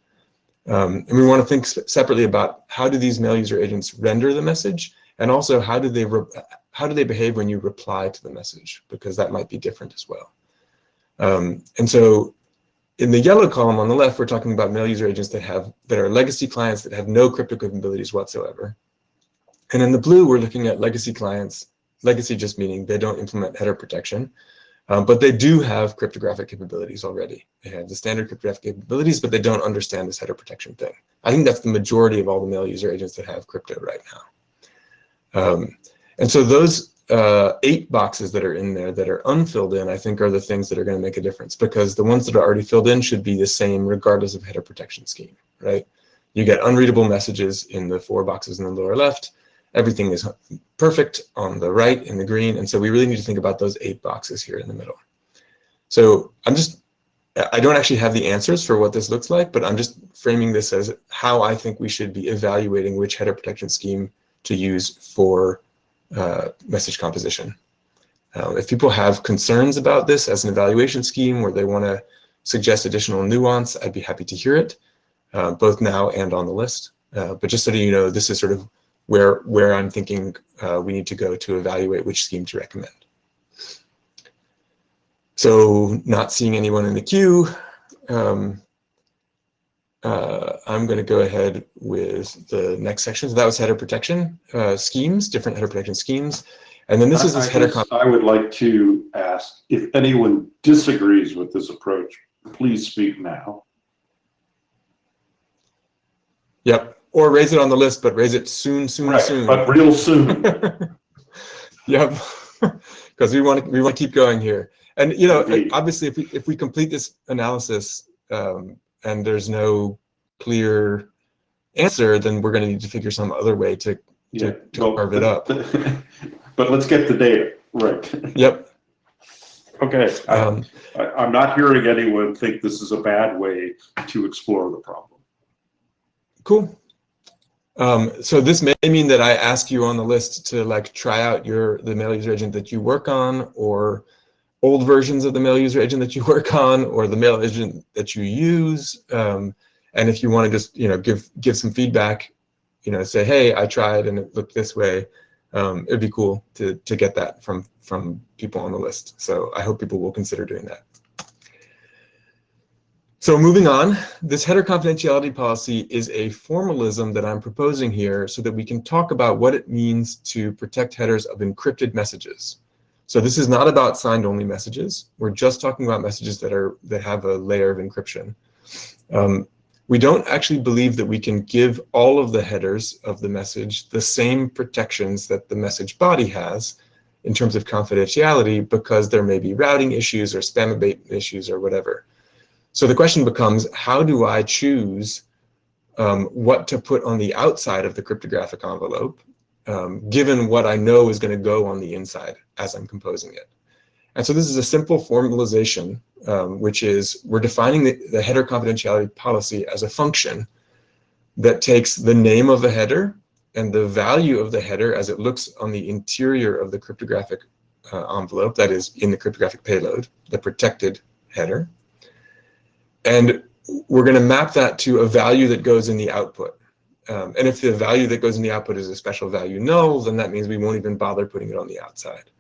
And we want to think separately about how do these mail user agents render the message, and also how do they behave when you reply to the message, because that might be different as well. And so in the yellow column on the left, we're talking about mail user agents that are legacy clients that have no crypto capabilities whatsoever. And in the blue, we're looking at legacy clients, legacy just meaning they don't implement header protection, but they do have cryptographic capabilities already. They have the standard cryptographic capabilities, but they don't understand this header protection thing. I think that's the majority of all the mail user agents that have crypto right now. And so those 8 boxes that are in there that are unfilled in, I think are the things that are going to make a difference, because the ones that are already filled in should be the same regardless of header protection scheme, right? You get unreadable messages in the 4 boxes in the lower left. Everything is perfect on the right in the green. And so we really need to think about those 8 boxes here in the middle. So I don't actually have the answers for what this looks like, but I'm just framing this as how I think we should be evaluating which header protection scheme to use for message composition. If people have concerns about this as an evaluation scheme, or they want to suggest additional nuance, I'd be happy to hear it, both now and on the list. But just so you know, this is sort of where I'm thinking we need to go to evaluate which scheme to recommend. So not seeing anyone in the queue, I'm going to go ahead with the next section. So that was header protection schemes, different header protection schemes. And then this is this header. I would like to ask if anyone disagrees with this approach, please speak now. Yep. Or raise it on the list, but raise it soon, Right, soon. but real soon. Yep. Because we want to keep going here. And you know, Indeed. obviously, if we complete this analysis and there's no clear answer, then we're going to need to figure some other way to carve it up. But let's get the data right. Yep. Okay. I'm not hearing anyone think this is a bad way to explore the problem. Cool. So this may mean that I ask you on the list to like try out the mail user agent that you work on, or old versions of the mail user agent that you work on, or the mail agent that you use. And if you want to just give some feedback, say, hey, I tried and it looked this way. It'd be cool to get that from people on the list. So I hope people will consider doing that. So moving on, this header confidentiality policy is a formalism that I'm proposing here so that we can talk about what it means to protect headers of encrypted messages. So this is not about signed only messages. We're just talking about messages that have a layer of encryption. We don't actually believe that we can give all of the headers of the message the same protections that the message body has in terms of confidentiality, because there may be routing issues or spam abatement issues or whatever. So the question becomes, how do I choose what to put on the outside of the cryptographic envelope, given what I know is going to go on the inside as I'm composing it? And so this is a simple formalization, which is we're defining the header confidentiality policy as a function that takes the name of the header and the value of the header as it looks on the interior of the cryptographic envelope, that is in the cryptographic payload, the protected header. And we're going to map that to a value that goes in the output. And if the value that goes in the output is a special value null, then that means we won't even bother putting it on the outside.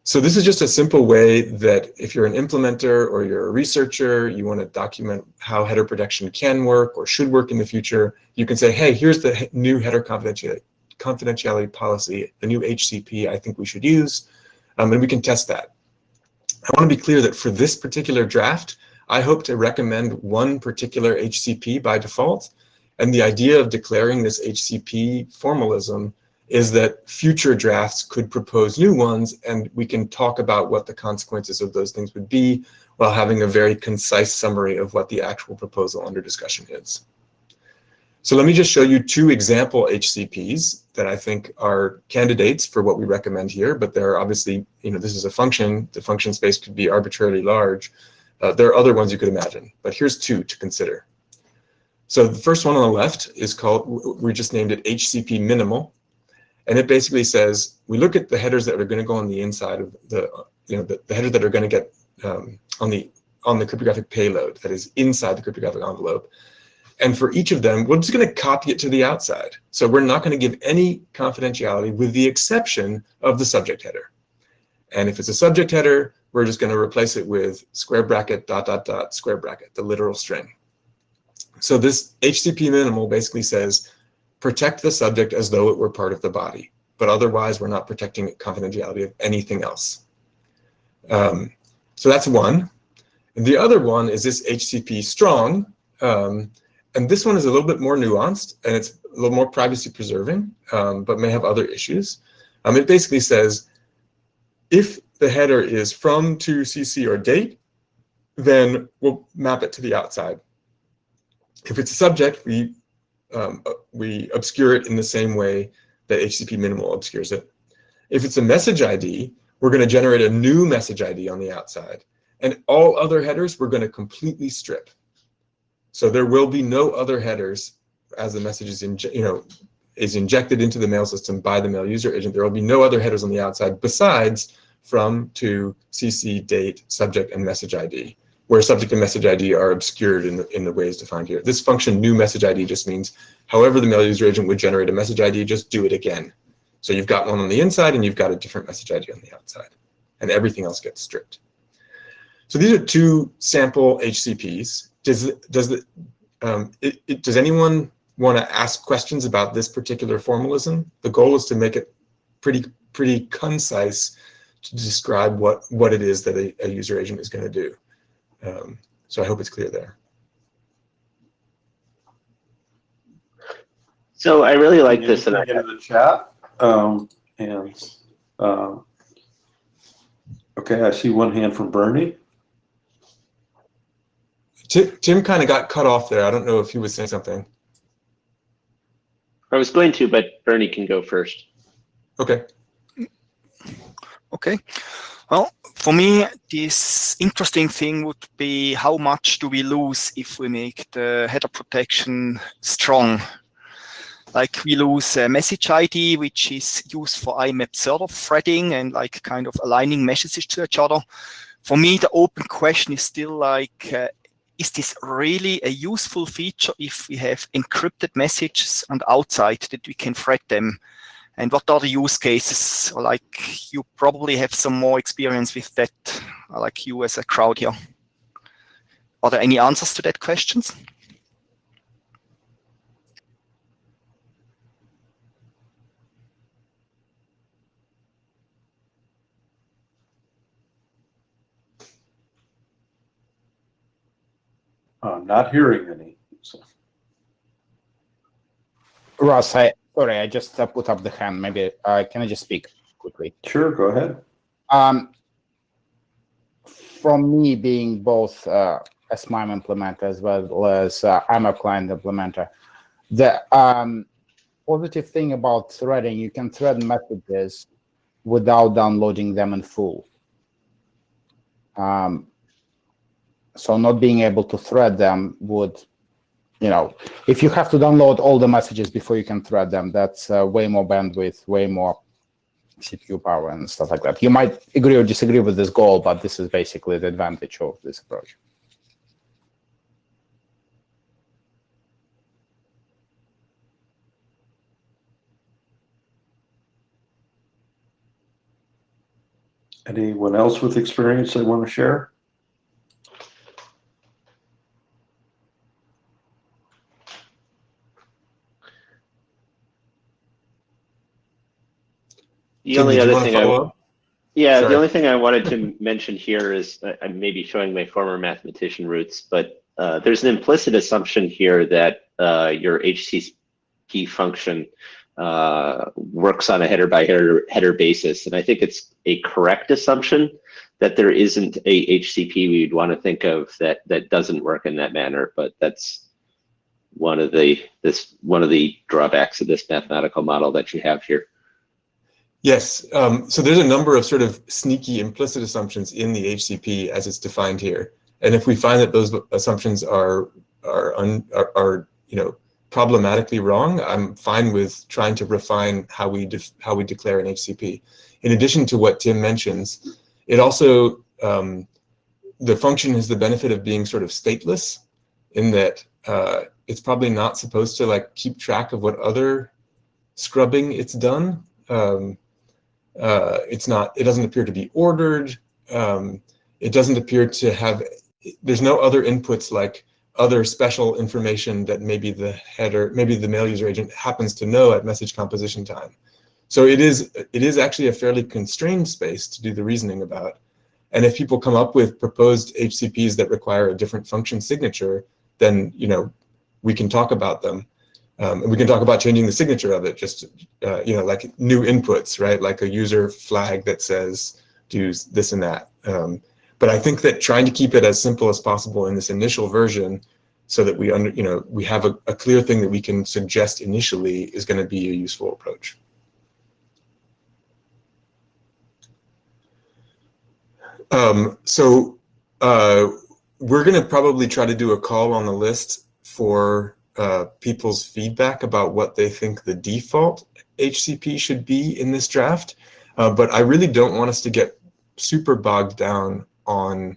So this is just a simple way that if you're an implementer or you're a researcher, you want to document how header protection can work or should work in the future, you can say, hey, here's the new header confidentiality policy, the new HCP I think we should use, and we can test that. I want to be clear that for this particular draft, I hope to recommend one particular HCP by default. And the idea of declaring this HCP formalism is that future drafts could propose new ones, and we can talk about what the consequences of those things would be while having a very concise summary of what the actual proposal under discussion is. So let me just show you 2 example HCPs that I think are candidates for what we recommend here, but there are obviously, this is a function, the function space could be arbitrarily large. There are other ones you could imagine, but here's 2 to consider. So the first one on the left is called, we just named it HCP minimal. And it basically says, we look at the headers that are going to go on the inside of the headers that are going to get on the cryptographic payload that is inside the cryptographic envelope. And for each of them, we're just going to copy it to the outside. So we're not going to give any confidentiality with the exception of the subject header. And if it's a subject header, we're just going to replace it with square bracket, dot, dot, dot, square bracket, the literal string. So this HCP minimal basically says, protect the subject as though it were part of the body, but otherwise we're not protecting confidentiality of anything else. So that's one. And the other one is this HCP strong. And this one is a little bit more nuanced, and it's a little more privacy preserving, but may have other issues. It basically says, if the header is from, to, CC, or date, then we'll map it to the outside. If it's a subject, we obscure it in the same way that HCP minimal obscures it. If it's a message ID, we're going to generate a new message ID on the outside. And all other headers, we're going to completely strip. So there will be no other headers as the message is, is injected into the mail system by the mail user agent. There will be no other headers on the outside besides from, to, CC, date, subject, and message ID, where subject and message ID are obscured in the ways defined here. This function, new message ID, just means however the mail user agent would generate a message ID, just do it again. So you've got one on the inside and you've got a different message ID on the outside, and everything else gets stripped. So these are two sample HCPs. Does anyone want to ask questions about this particular formalism? The goal is to make it pretty concise to describe what it is that a user agent is going to do. So I hope it's clear there. So I really like this. And in the chat. Okay, I see one hand from Bernie. Tim kind of got cut off there. I don't know if he was saying something. I was going to, but Bernie can go first. Okay. Okay. Well, for me, this interesting thing would be how much do we lose if we make the header protection strong? Like we lose a message ID, which is used for IMAP server threading and like kind of aligning messages to each other. For me, the open question is still like, is this really a useful feature if we have encrypted messages on the outside that we can thread them? And what are the use cases? Like you probably have some more experience with that, like you as a crowd here. Are there any answers to that questions? Not hearing any. So. Ross, sorry, I just put up the hand. Maybe can I just speak quickly? Sure, go ahead. From me being both a SMIME implementer as well as I'm a client implementer, the positive thing about threading, you can thread messages without downloading them in full. So not being able to thread them would, if you have to download all the messages before you can thread them, that's way more bandwidth, way more CPU power and stuff like that. You might agree or disagree with this goal, but this is basically the advantage of this approach. Anyone else with experience they want to share? The only other thing Sorry. the only thing I wanted to mention here is I'm maybe showing my former mathematician roots, but there's an implicit assumption here that your HCP function works on a header by header basis, and I think it's a correct assumption that there isn't a HCP we'd want to think of that doesn't work in that manner, but that's one of the drawbacks of this mathematical model that you have here. Yes, so there's a number of sort of sneaky implicit assumptions in the HCP as it's defined here, and if we find that those assumptions are problematically wrong, I'm fine with trying to refine how we declare an HCP. In addition to what Tim mentions, it also the function has the benefit of being sort of stateless, in that it's probably not supposed to like keep track of what other scrubbing it's done. It's not, it doesn't appear to be ordered. It doesn't appear to have, there's no other inputs like other special information that maybe the header, maybe the mail user agent happens to know at message composition time. So it is actually a fairly constrained space to do the reasoning about. And if people come up with proposed HCPs that require a different function signature, then, you know, we can talk about them. And we can talk about changing the signature of it, just, you know, like new inputs, right? Like a user flag that says, do this and that. But I think that trying to keep it as simple as possible in this initial version so that we, you know, we have a clear thing that we can suggest initially is going to be a useful approach. We're going to probably try to do a call on the list for people's feedback about what they think the default HCP should be in this draft. But I really don't want us to get super bogged down on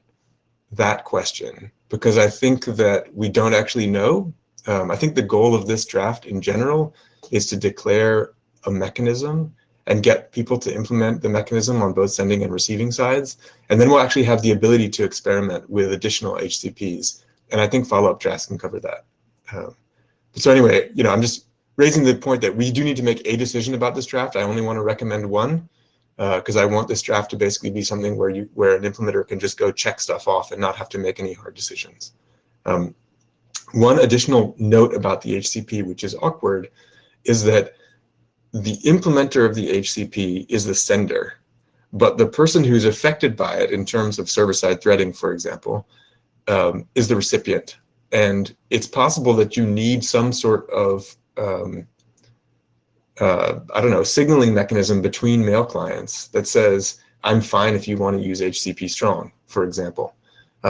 that question, because I think that we don't actually know. I think the goal of this draft in general is to declare a mechanism and get people to implement the mechanism on both sending and receiving sides. And then we'll actually have the ability to experiment with additional HCPs. And I think follow-up drafts can cover that. So anyway, you know, I'm just raising the point that we do need to make a decision about this draft. I only want to recommend one, because I want this draft to basically be something where an implementer can just go check stuff off and not have to make any hard decisions. One additional note about the HCP, which is awkward, is that the implementer of the HCP is the sender, but the person who's affected by it in terms of server-side threading, for example, is the recipient. And it's possible that you need some sort of, I don't know, signaling mechanism between mail clients that says, I'm fine if you want to use HCP strong, for example.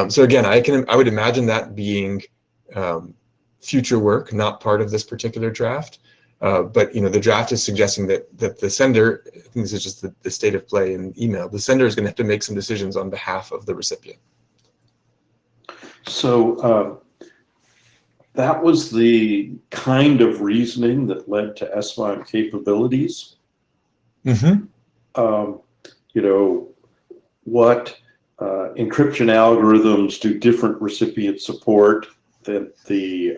So again, I would imagine that being future work, not part of this particular draft. But you know, the draft is suggesting that the sender, I think this is just the state of play in email, the sender is going to have to make some decisions on behalf of the recipient. So that was the kind of reasoning that led to SMIME capabilities. Mm-hmm. You know, what encryption algorithms do different recipient support that the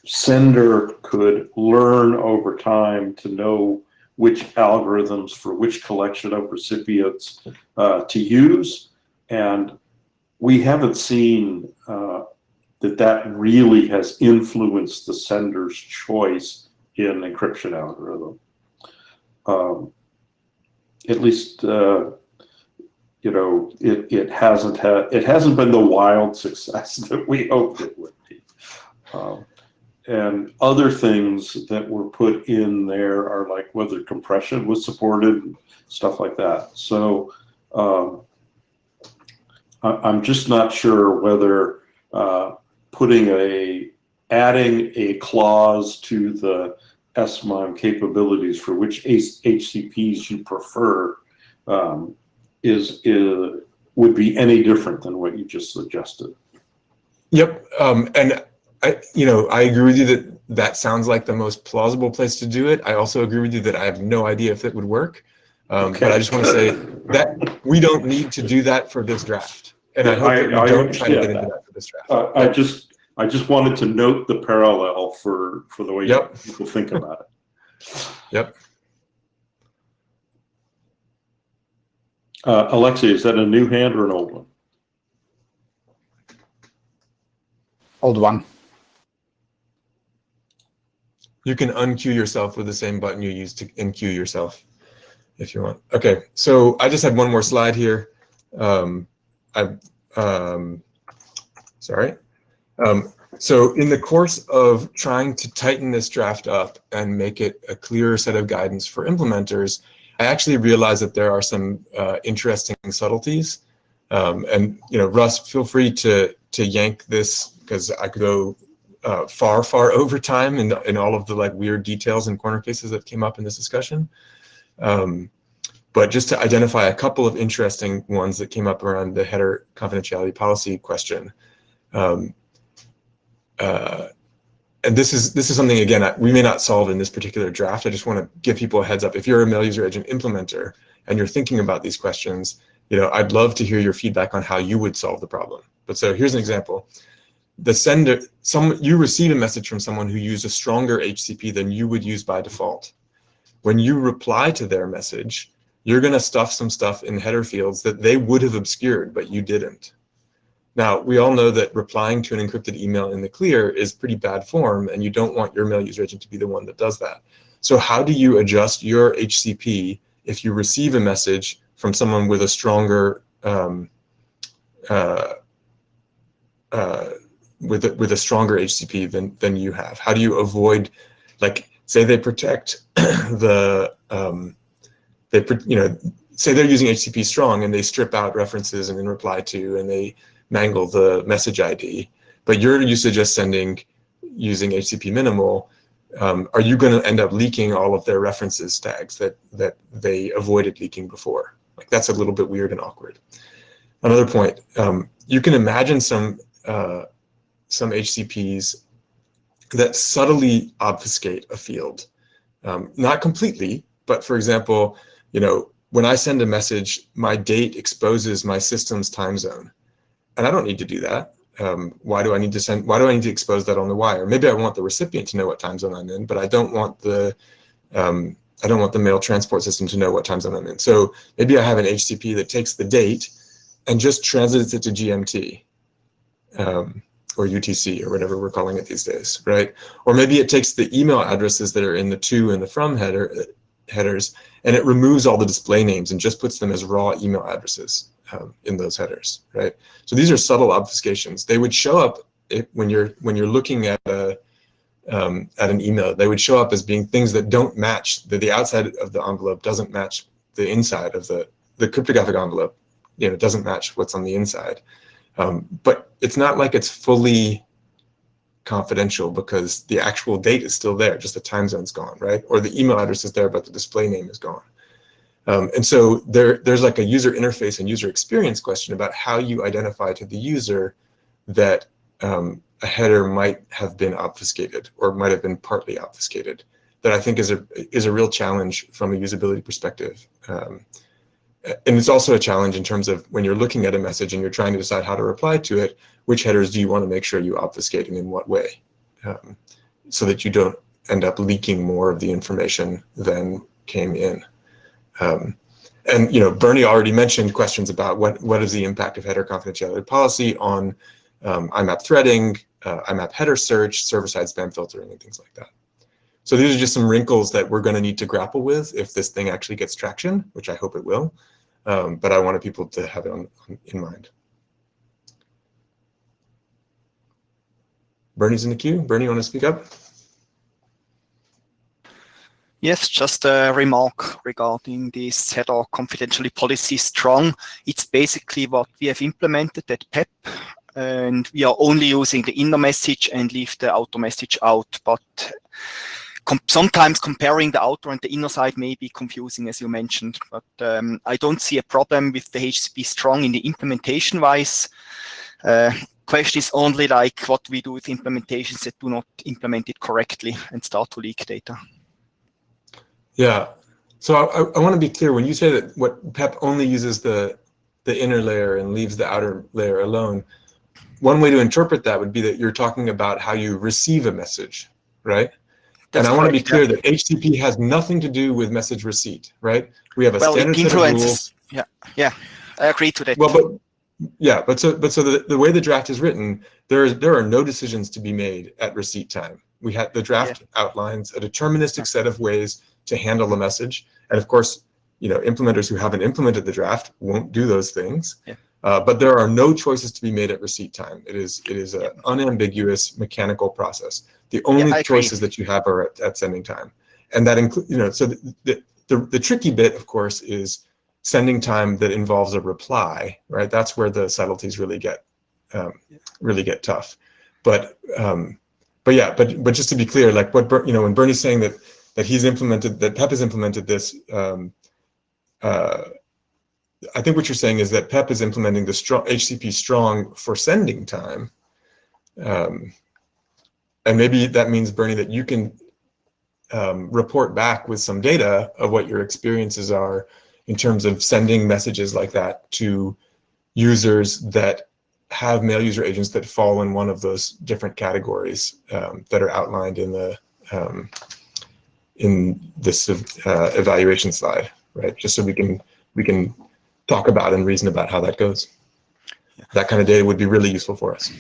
sender could learn over time to know which algorithms for which collection of recipients to use. And we haven't seen that really has influenced the sender's choice in encryption algorithm. At least, you know, it hasn't been the wild success that we hoped it would be. And other things that were put in there are like whether compression was supported, stuff like that. So I'm just not sure whether adding a clause to the SMIME capabilities for which HCPs you prefer would be any different than what you just suggested. Yep, and I agree with you that sounds like the most plausible place to do it. I also agree with you that I have no idea if it would work. Okay. But I just want to say that we don't need to do that for this draft, and I hope that we don't try to get into that for this draft. I just wanted to note the parallel for the way people think about it. Yep. Alexei, is that a new hand or an old one? Old one. You can unqueue yourself with the same button you used to enqueue yourself if you want. Okay, so I just had one more slide here. So in the course of trying to tighten this draft up and make it a clearer set of guidance for implementers, I actually realized that there are some interesting subtleties. And you know, Russ, feel free to yank this, because I could go far over time in all of the like weird details and corner cases that came up in this discussion. But just to identify a couple of interesting ones that came up around the header confidentiality policy question. and this is something, again, we may not solve in this particular draft. I just want to give people a heads up. If you're a mail user agent implementer and you're thinking about these questions, I'd love to hear your feedback on how you would solve the problem. But so here's an example. The sender, you receive a message from someone who used a stronger HCP than you would use by default. When you reply to their message, you're going to stuff some stuff in header fields that they would have obscured, but you didn't. Now, we all know that replying to an encrypted email in the clear is pretty bad form, and you don't want your mail user agent to be the one that does that. So how do you adjust your HCP if you receive a message from someone with a stronger with a stronger HCP than you have? How do you avoid, like, say they protect the say they're using HCP strong and they strip out references and then reply to, and they mangle the message ID, but you're used to just using HCP minimal. Are you going to end up leaking all of their references tags that they avoided leaking before? Like, that's a little bit weird and awkward. Another point, you can imagine some HCPs that subtly obfuscate a field, not completely, but for example, when I send a message, my date exposes my system's time zone, and I don't need to do that. Why do I need to expose that on the wire? Maybe I want the recipient to know what time zone I'm in, but I don't want the mail transport system to know what time zone I'm in. So maybe I have an HCP that takes the date and just translates it to GMT. Or UTC, or whatever we're calling it these days, right? Or maybe it takes the email addresses that are in the to and the from headers, and it removes all the display names and just puts them as raw email addresses in those headers, right? So these are subtle obfuscations. They would show up when you're looking at an email. They would show up as being things that don't match. The outside of the envelope doesn't match the inside of the cryptographic envelope. Doesn't match what's on the inside. But it's not like it's fully confidential, because the actual date is still there, just the time zone's gone, right? Or the email address is there, but the display name is gone. And so there's like a user interface and user experience question about how you identify to the user that a header might have been obfuscated or might have been partly obfuscated, that I think is a real challenge from a usability perspective. And it's also a challenge in terms of when you're looking at a message and you're trying to decide how to reply to it, which headers do you want to make sure you obfuscate and in what way, so that you don't end up leaking more of the information than came in. And Bernie already mentioned questions about what is the impact of header confidentiality policy on IMAP threading, IMAP header search, server-side spam filtering, and things like that. So these are just some wrinkles that we're going to need to grapple with if this thing actually gets traction, which I hope it will. But I wanted people to have it in mind. Bernie's in the queue. Bernie, you want to speak up? Yes, just a remark regarding this header confidentiality policy strong. It's basically what we have implemented at PEP, and we are only using the inner message and leave the outer message out. But sometimes comparing the outer and the inner side may be confusing, as you mentioned, but I don't see a problem with the HCP strong in the implementation wise. Question is only like what we do with implementations that do not implement it correctly and start to leak data. Yeah, so I want to be clear. When you say that what PEP only uses the inner layer and leaves the outer layer alone, one way to interpret that would be that you're talking about how you receive a message, right? And I want to be clear that HCP has nothing to do with message receipt, right? We have a standard set of rules. Yeah, I agree to that. Well, but so the way the draft is written, there are no decisions to be made at receipt time. We had the draft outlines a deterministic set of ways to handle the message, and of course, implementers who haven't implemented the draft won't do those things. Yeah. But there are no choices to be made at receipt time. It is an unambiguous mechanical process. The only choices that you have are at sending time, and that includes, so the tricky bit, of course, is sending time that involves a reply, right? That's where the subtleties really get tough. But just to be clear, like when Bernie's saying that PEP has implemented this. I think what you're saying is that PEP is implementing the HCP strong for sending time, and maybe that means, Bernie, that you can report back with some data of what your experiences are in terms of sending messages like that to users that have mail user agents that fall in one of those different categories that are outlined in the in this evaluation slide, right? Just so we can talk about and reason about how that goes. That kind of data would be really useful for us.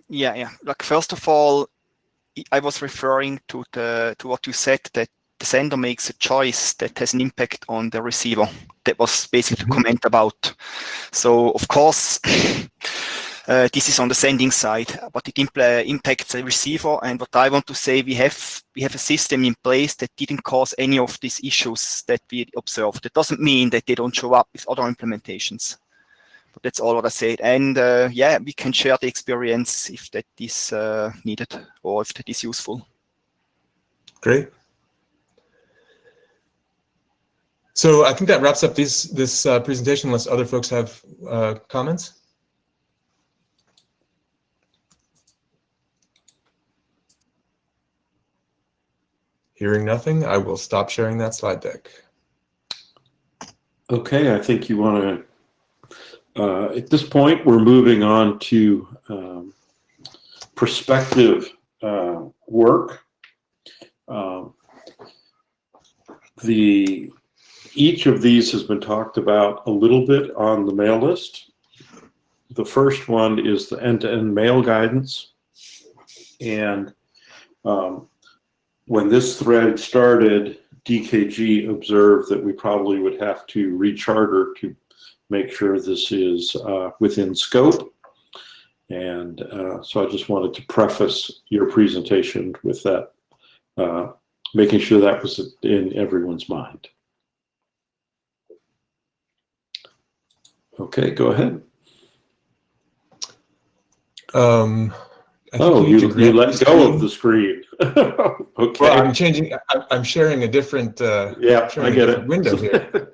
Yeah. Like, first of all, I was referring to what you said, that the sender makes a choice that has an impact on the receiver. That was basically the comment about. So of course, this is on the sending side, but it impacts the receiver. And what I want to say, we have a system in place that didn't cause any of these issues that we observed. That doesn't mean that they don't show up with other implementations. But that's all what I said. And yeah, we can share the experience if that is needed or if that is useful. Great. So I think that wraps up this presentation, unless other folks have comments. Hearing nothing, I will stop sharing that slide deck. Okay, I think you want to, at this point, we're moving on to prospective work. Each of these has been talked about a little bit on the mail list. The first one is the end-to-end mail guidance. And when this thread started, DKG observed that we probably would have to recharter to make sure this is within scope. And so I just wanted to preface your presentation with that, making sure that was in everyone's mind. Okay, go ahead. You let go of the screen. Okay. Well, I'm changing. I'm sharing a different. Yeah, I get it. Window here.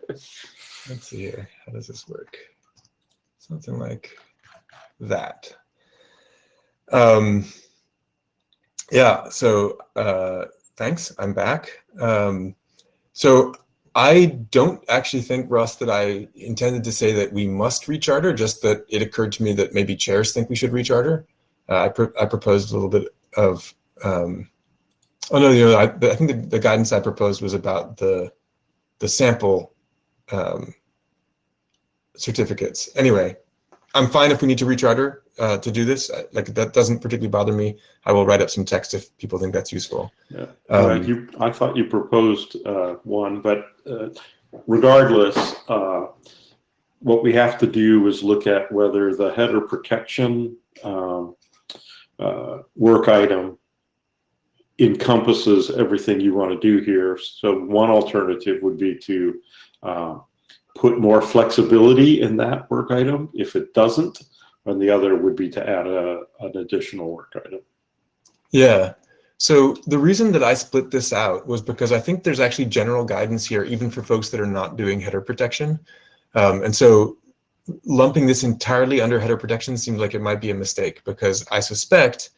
Let's see here. How does this work? Something like that. Yeah. So thanks. I'm back. So I don't actually think, Russ, that I intended to say that we must recharter. Just that it occurred to me that maybe chairs think we should recharter. I proposed a little bit of, oh no, I think the guidance I proposed was about the sample certificates. Anyway, I'm fine if we need to recharter to do this. Like, that doesn't particularly bother me. I will write up some text if people think that's useful. Yeah. I thought you proposed one, but regardless, what we have to do is look at whether the header protection work item encompasses everything you want to do here. So one alternative would be to put more flexibility in that work item if it doesn't, and the other would be to add an additional work item. Yeah. So the reason that I split this out was because I think there's actually general guidance here, even for folks that are not doing header protection. And so lumping this entirely under header protection seems like it might be a mistake, because I suspect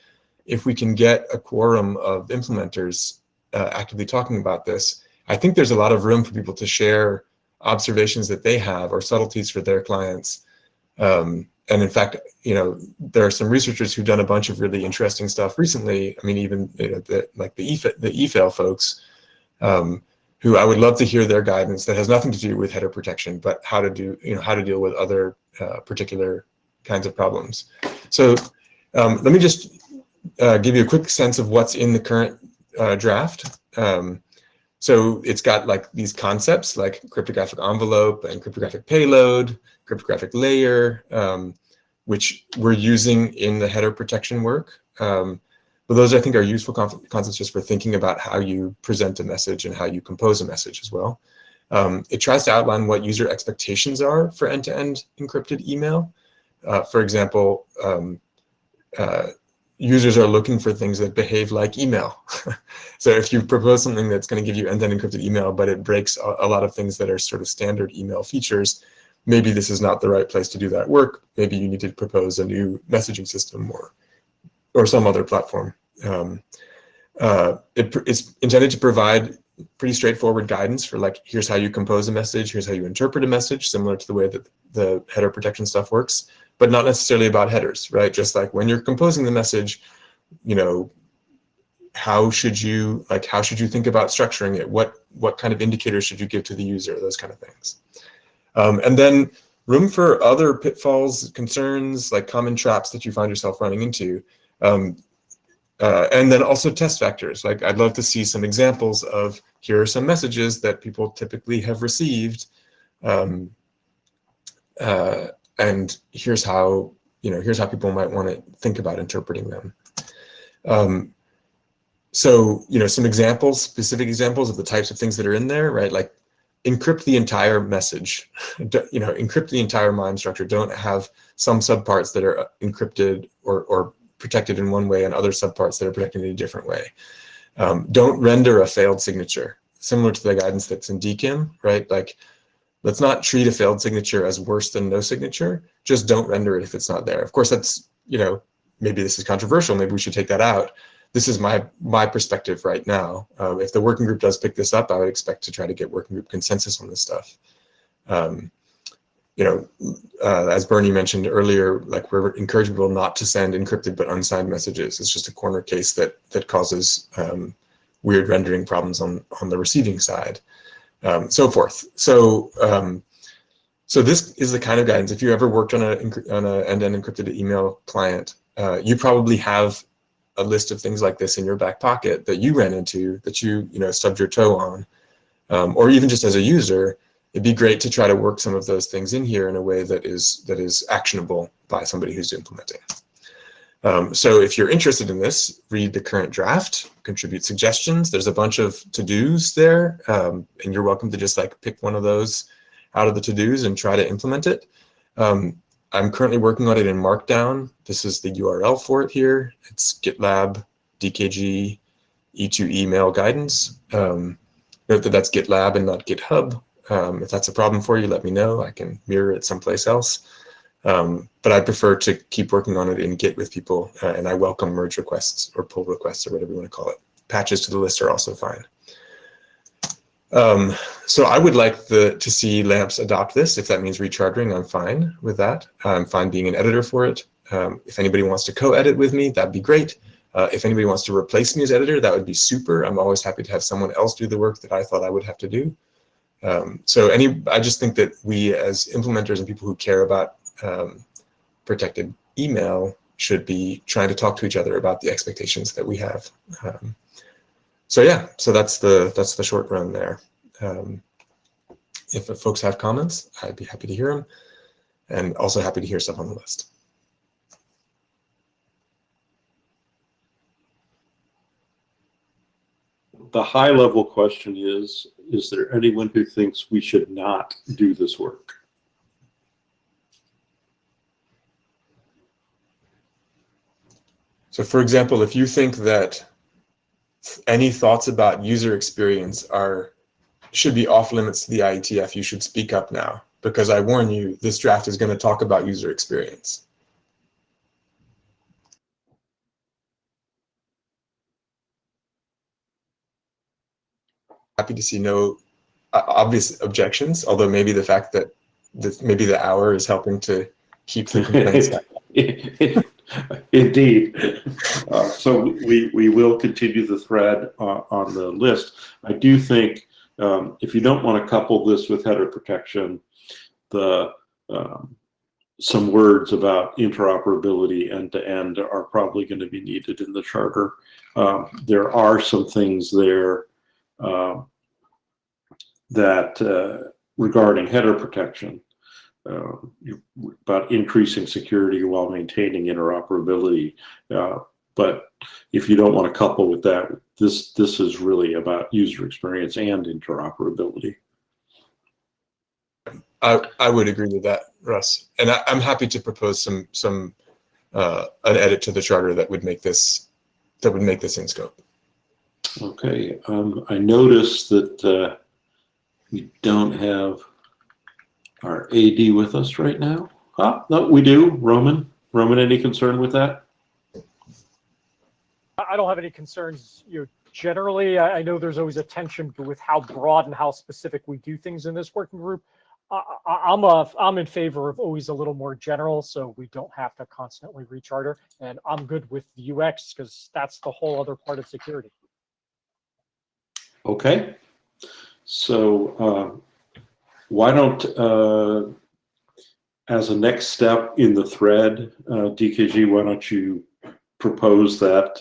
if we can get a quorum of implementers actively talking about this, I think there's a lot of room for people to share observations that they have or subtleties for their clients. And in fact, you know, there are some researchers who've done a bunch of really interesting stuff recently. I mean, even the eFail folks, who I would love to hear their guidance that has nothing to do with header protection, but how to do, how to deal with other particular kinds of problems. So let me just give you a quick sense of what's in the current draft. So it's got like these concepts like cryptographic envelope and cryptographic payload, cryptographic layer, which we're using in the header protection work. But those, I think, are useful concepts just for thinking about how you present a message and how you compose a message as well. It tries to outline what user expectations are for end-to-end encrypted email. For example, users are looking for things that behave like email. So if you propose something that's going to give you end-to-end encrypted email, but it breaks a lot of things that are sort of standard email features, maybe this is not the right place to do that work. Maybe you need to propose a new messaging system or or some other platform. It's intended to provide pretty straightforward guidance for like, here's how you compose a message, here's how you interpret a message, similar to the way that the header protection stuff works, but not necessarily about headers, right? Just like when you're composing the message, you know, how should you think about structuring it? What kind of indicators should you give to the user? Those kind of things. And then room for other pitfalls, concerns, like common traps that you find yourself running into. And then also test factors. Like I'd love to see some examples of, here are some messages that people typically have received, and here's how people might want to think about interpreting them. So, you know, some examples, specific examples of the types of things that are in there, right? Like encrypt the entire message, you know, encrypt the entire MIME structure. Don't have some subparts that are encrypted or protected in one way and other subparts that are protected in a different way. Don't render a failed signature, similar to the guidance that's in DKIM, right? Like, let's not treat a failed signature as worse than no signature. Just don't render it if it's not there. Of course, that's, you know, maybe this is controversial. Maybe we should take that out. This is my perspective right now. If the working group does pick this up, I would expect to try to get working group consensus on this stuff. You know, as Bernie mentioned earlier, like we're encouraging people not to send encrypted but unsigned messages. It's just a corner case that causes weird rendering problems on the receiving side, so forth. So so this is the kind of guidance. If you ever worked on a end-to-end encrypted email client, you probably have a list of things like this in your back pocket that you ran into, that you stubbed your toe on, or even just as a user. It'd be great to try to work some of those things in here in a way that is actionable by somebody who's implementing. So if you're interested in this, read the current draft, contribute suggestions. There's a bunch of to-dos there, and you're welcome to just like pick one of those out of the to-dos and try to implement it. I'm currently working on it in Markdown. This is the URL for it here. It's GitLab DKG E2 email guidance. Note that that's GitLab and not GitHub. If that's a problem for you, let me know. I can mirror it someplace else. But I prefer to keep working on it in Git with people, and I welcome merge requests or pull requests or whatever you want to call it. Patches to the list are also fine. So I would like to see LAMPS adopt this. If that means rechartering, I'm fine with that. I'm fine being an editor for it. If anybody wants to co-edit with me, that'd be great. If anybody wants to replace me as editor, that would be super. I'm always happy to have someone else do the work that I thought I would have to do. I just think that we as implementers and people who care about protected email should be trying to talk to each other about the expectations that we have. So yeah, so that's the short run there. If folks have comments, I'd be happy to hear them, and also happy to hear stuff on the list. The high level question is there anyone who thinks we should not do this work? So for example, if you think that any thoughts about user experience should be off limits to the IETF, you should speak up now, because I warn you, this draft is going to talk about user experience. Happy to see no obvious objections, although maybe the fact that maybe the hour is helping to keep the complaints down. Indeed. So we will continue the thread on the list. I do think if you don't want to couple this with header protection, some words about interoperability end-to-end are probably going to be needed in the charter. There are some things there that regarding header protection, about increasing security while maintaining interoperability. But if you don't want to couple with that, this is really about user experience and interoperability. I would agree with that, Russ, and I'm happy to propose an edit to the charter that would make this in scope. Okay, I noticed that we don't have our AD with us right now. Ah, no, we do. Roman, any concern with that? I don't have any concerns. Generally, I know there's always a tension with how broad and how specific we do things in this working group. I'm in favor of always a little more general, so we don't have to constantly recharter. And I'm good with the UX because that's the whole other part of security. Okay. So why don't, as a next step in the thread, DKG, why don't you propose that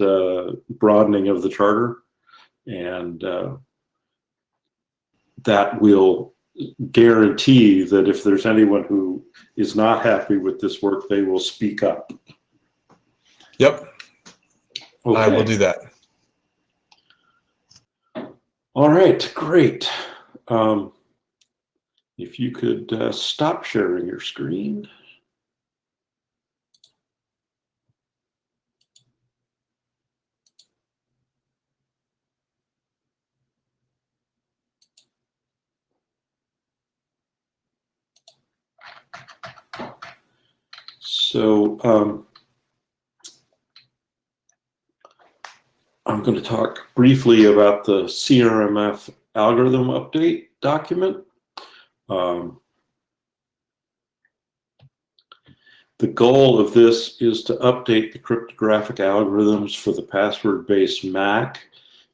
broadening of the charter, and that will guarantee that if there's anyone who is not happy with this work, they will speak up. Yep, Okay. I will do that. All right, great. If you could stop sharing your screen. So I'm going to talk briefly about the CRMF algorithm update document. The goal of this is to update the cryptographic algorithms for the password-based MAC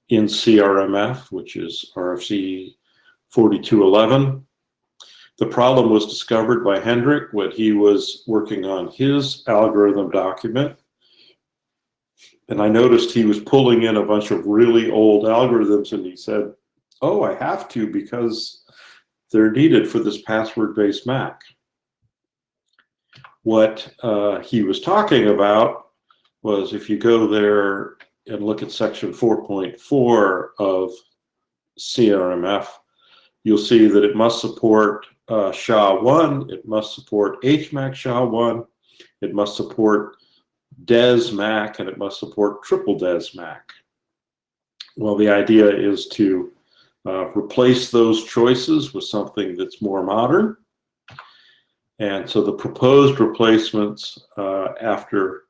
in CRMF, which is RFC 4211. The problem was discovered by Hendrik when he was working on his algorithm document. And I noticed he was pulling in a bunch of really old algorithms, and he said, oh, I have to because they're needed for this password-based MAC. What he was talking about was, if you go there and look at section 4.4 of CRMF, you'll see that it must support SHA-1, it must support HMAC SHA-1, it must support DES-MAC, and it must support triple DES-MAC. Well, the idea is to replace those choices with something that's more modern. And so the proposed replacements, after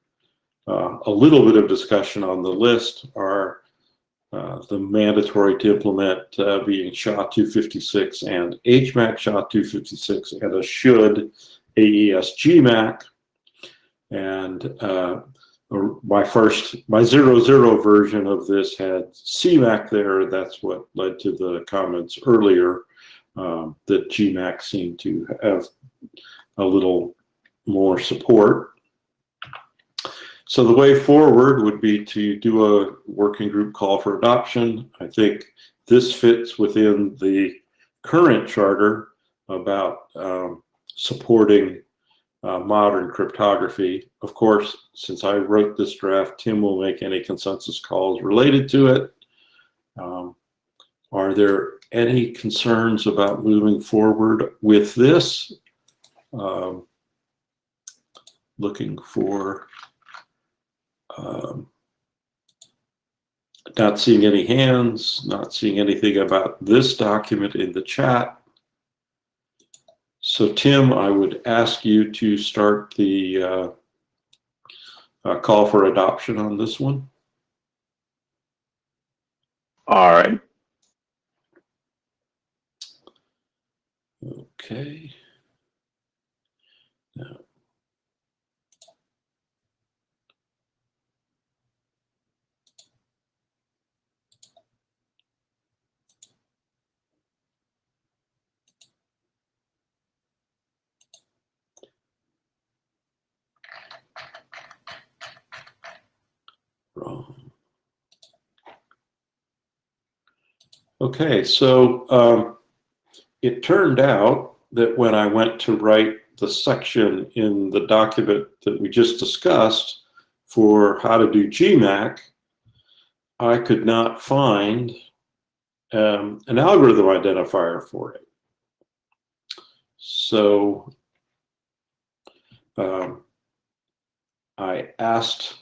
a little bit of discussion on the list, are the mandatory to implement being SHA-256 and HMAC SHA-256 and a should AES GMAC. And my 00 version of this had CMAC there. That's what led to the comments earlier that GMAC seemed to have a little more support. So the way forward would be to do a working group call for adoption. I think this fits within the current charter about supporting modern cryptography. Of course, since I wrote this draft, Tim will make any consensus calls related to it. Are there any concerns about moving forward with this? Looking for, not seeing any hands, not seeing anything about this document in the chat. So Tim, I would ask you to start the call for adoption on this one. All right. Okay. Now, wrong. Okay, so it turned out that when I went to write the section in the document that we just discussed for how to do GMAC, I could not find an algorithm identifier for it. So I asked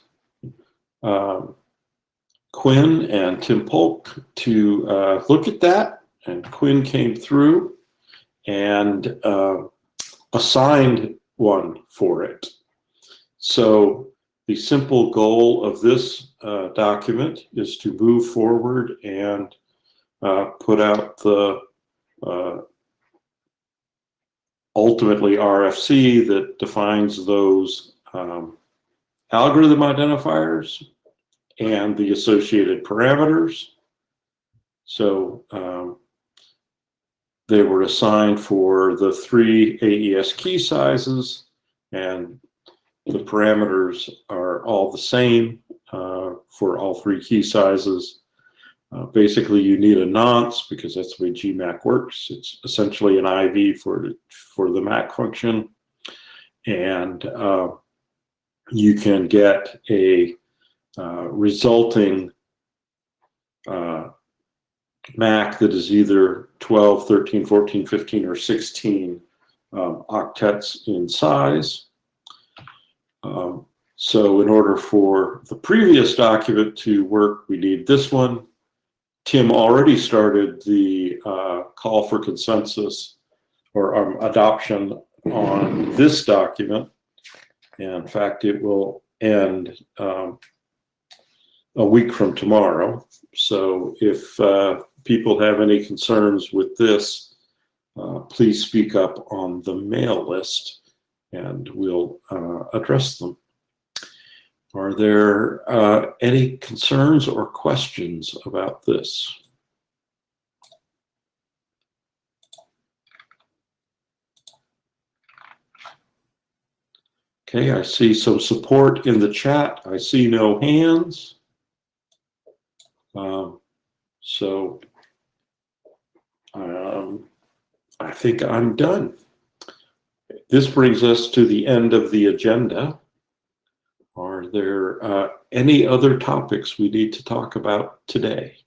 Quinn and Tim Polk to look at that, and Quinn came through and assigned one for it. So The simple goal of this document is to move forward and put out the ultimately RFC that defines those algorithm identifiers and the associated parameters. So they were assigned for the 3 AES key sizes, and the parameters are all the same for all 3 key sizes. Basically, you need a nonce because that's the way GMAC works. It's essentially an IV for the MAC function, and you can get a resulting MAC that is either 12, 13, 14, 15, or 16 octets in size. So in order for the previous document to work, we need this one. Tim already started the call for consensus or adoption on this document. And in fact, it will end a week from tomorrow. So if people have any concerns with this, please speak up on the mail list and we'll address them. Are there any concerns or questions about this? Okay, I see some support in the chat. I see no hands. So I think I'm done. This brings us to the end of the agenda. Are there any other topics we need to talk about today?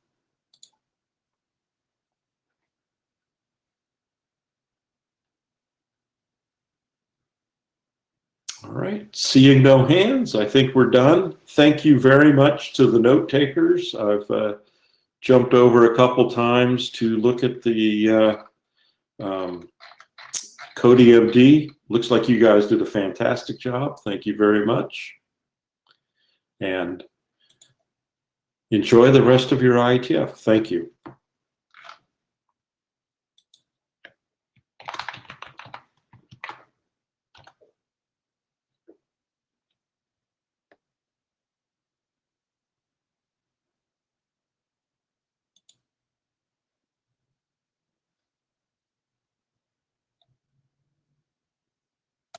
All right, seeing no hands, I think we're done. Thank you very much to the note takers. I've jumped over a couple times to look at the CodeMD. Looks like you guys did a fantastic job. Thank you very much. And enjoy the rest of your IETF. Thank you.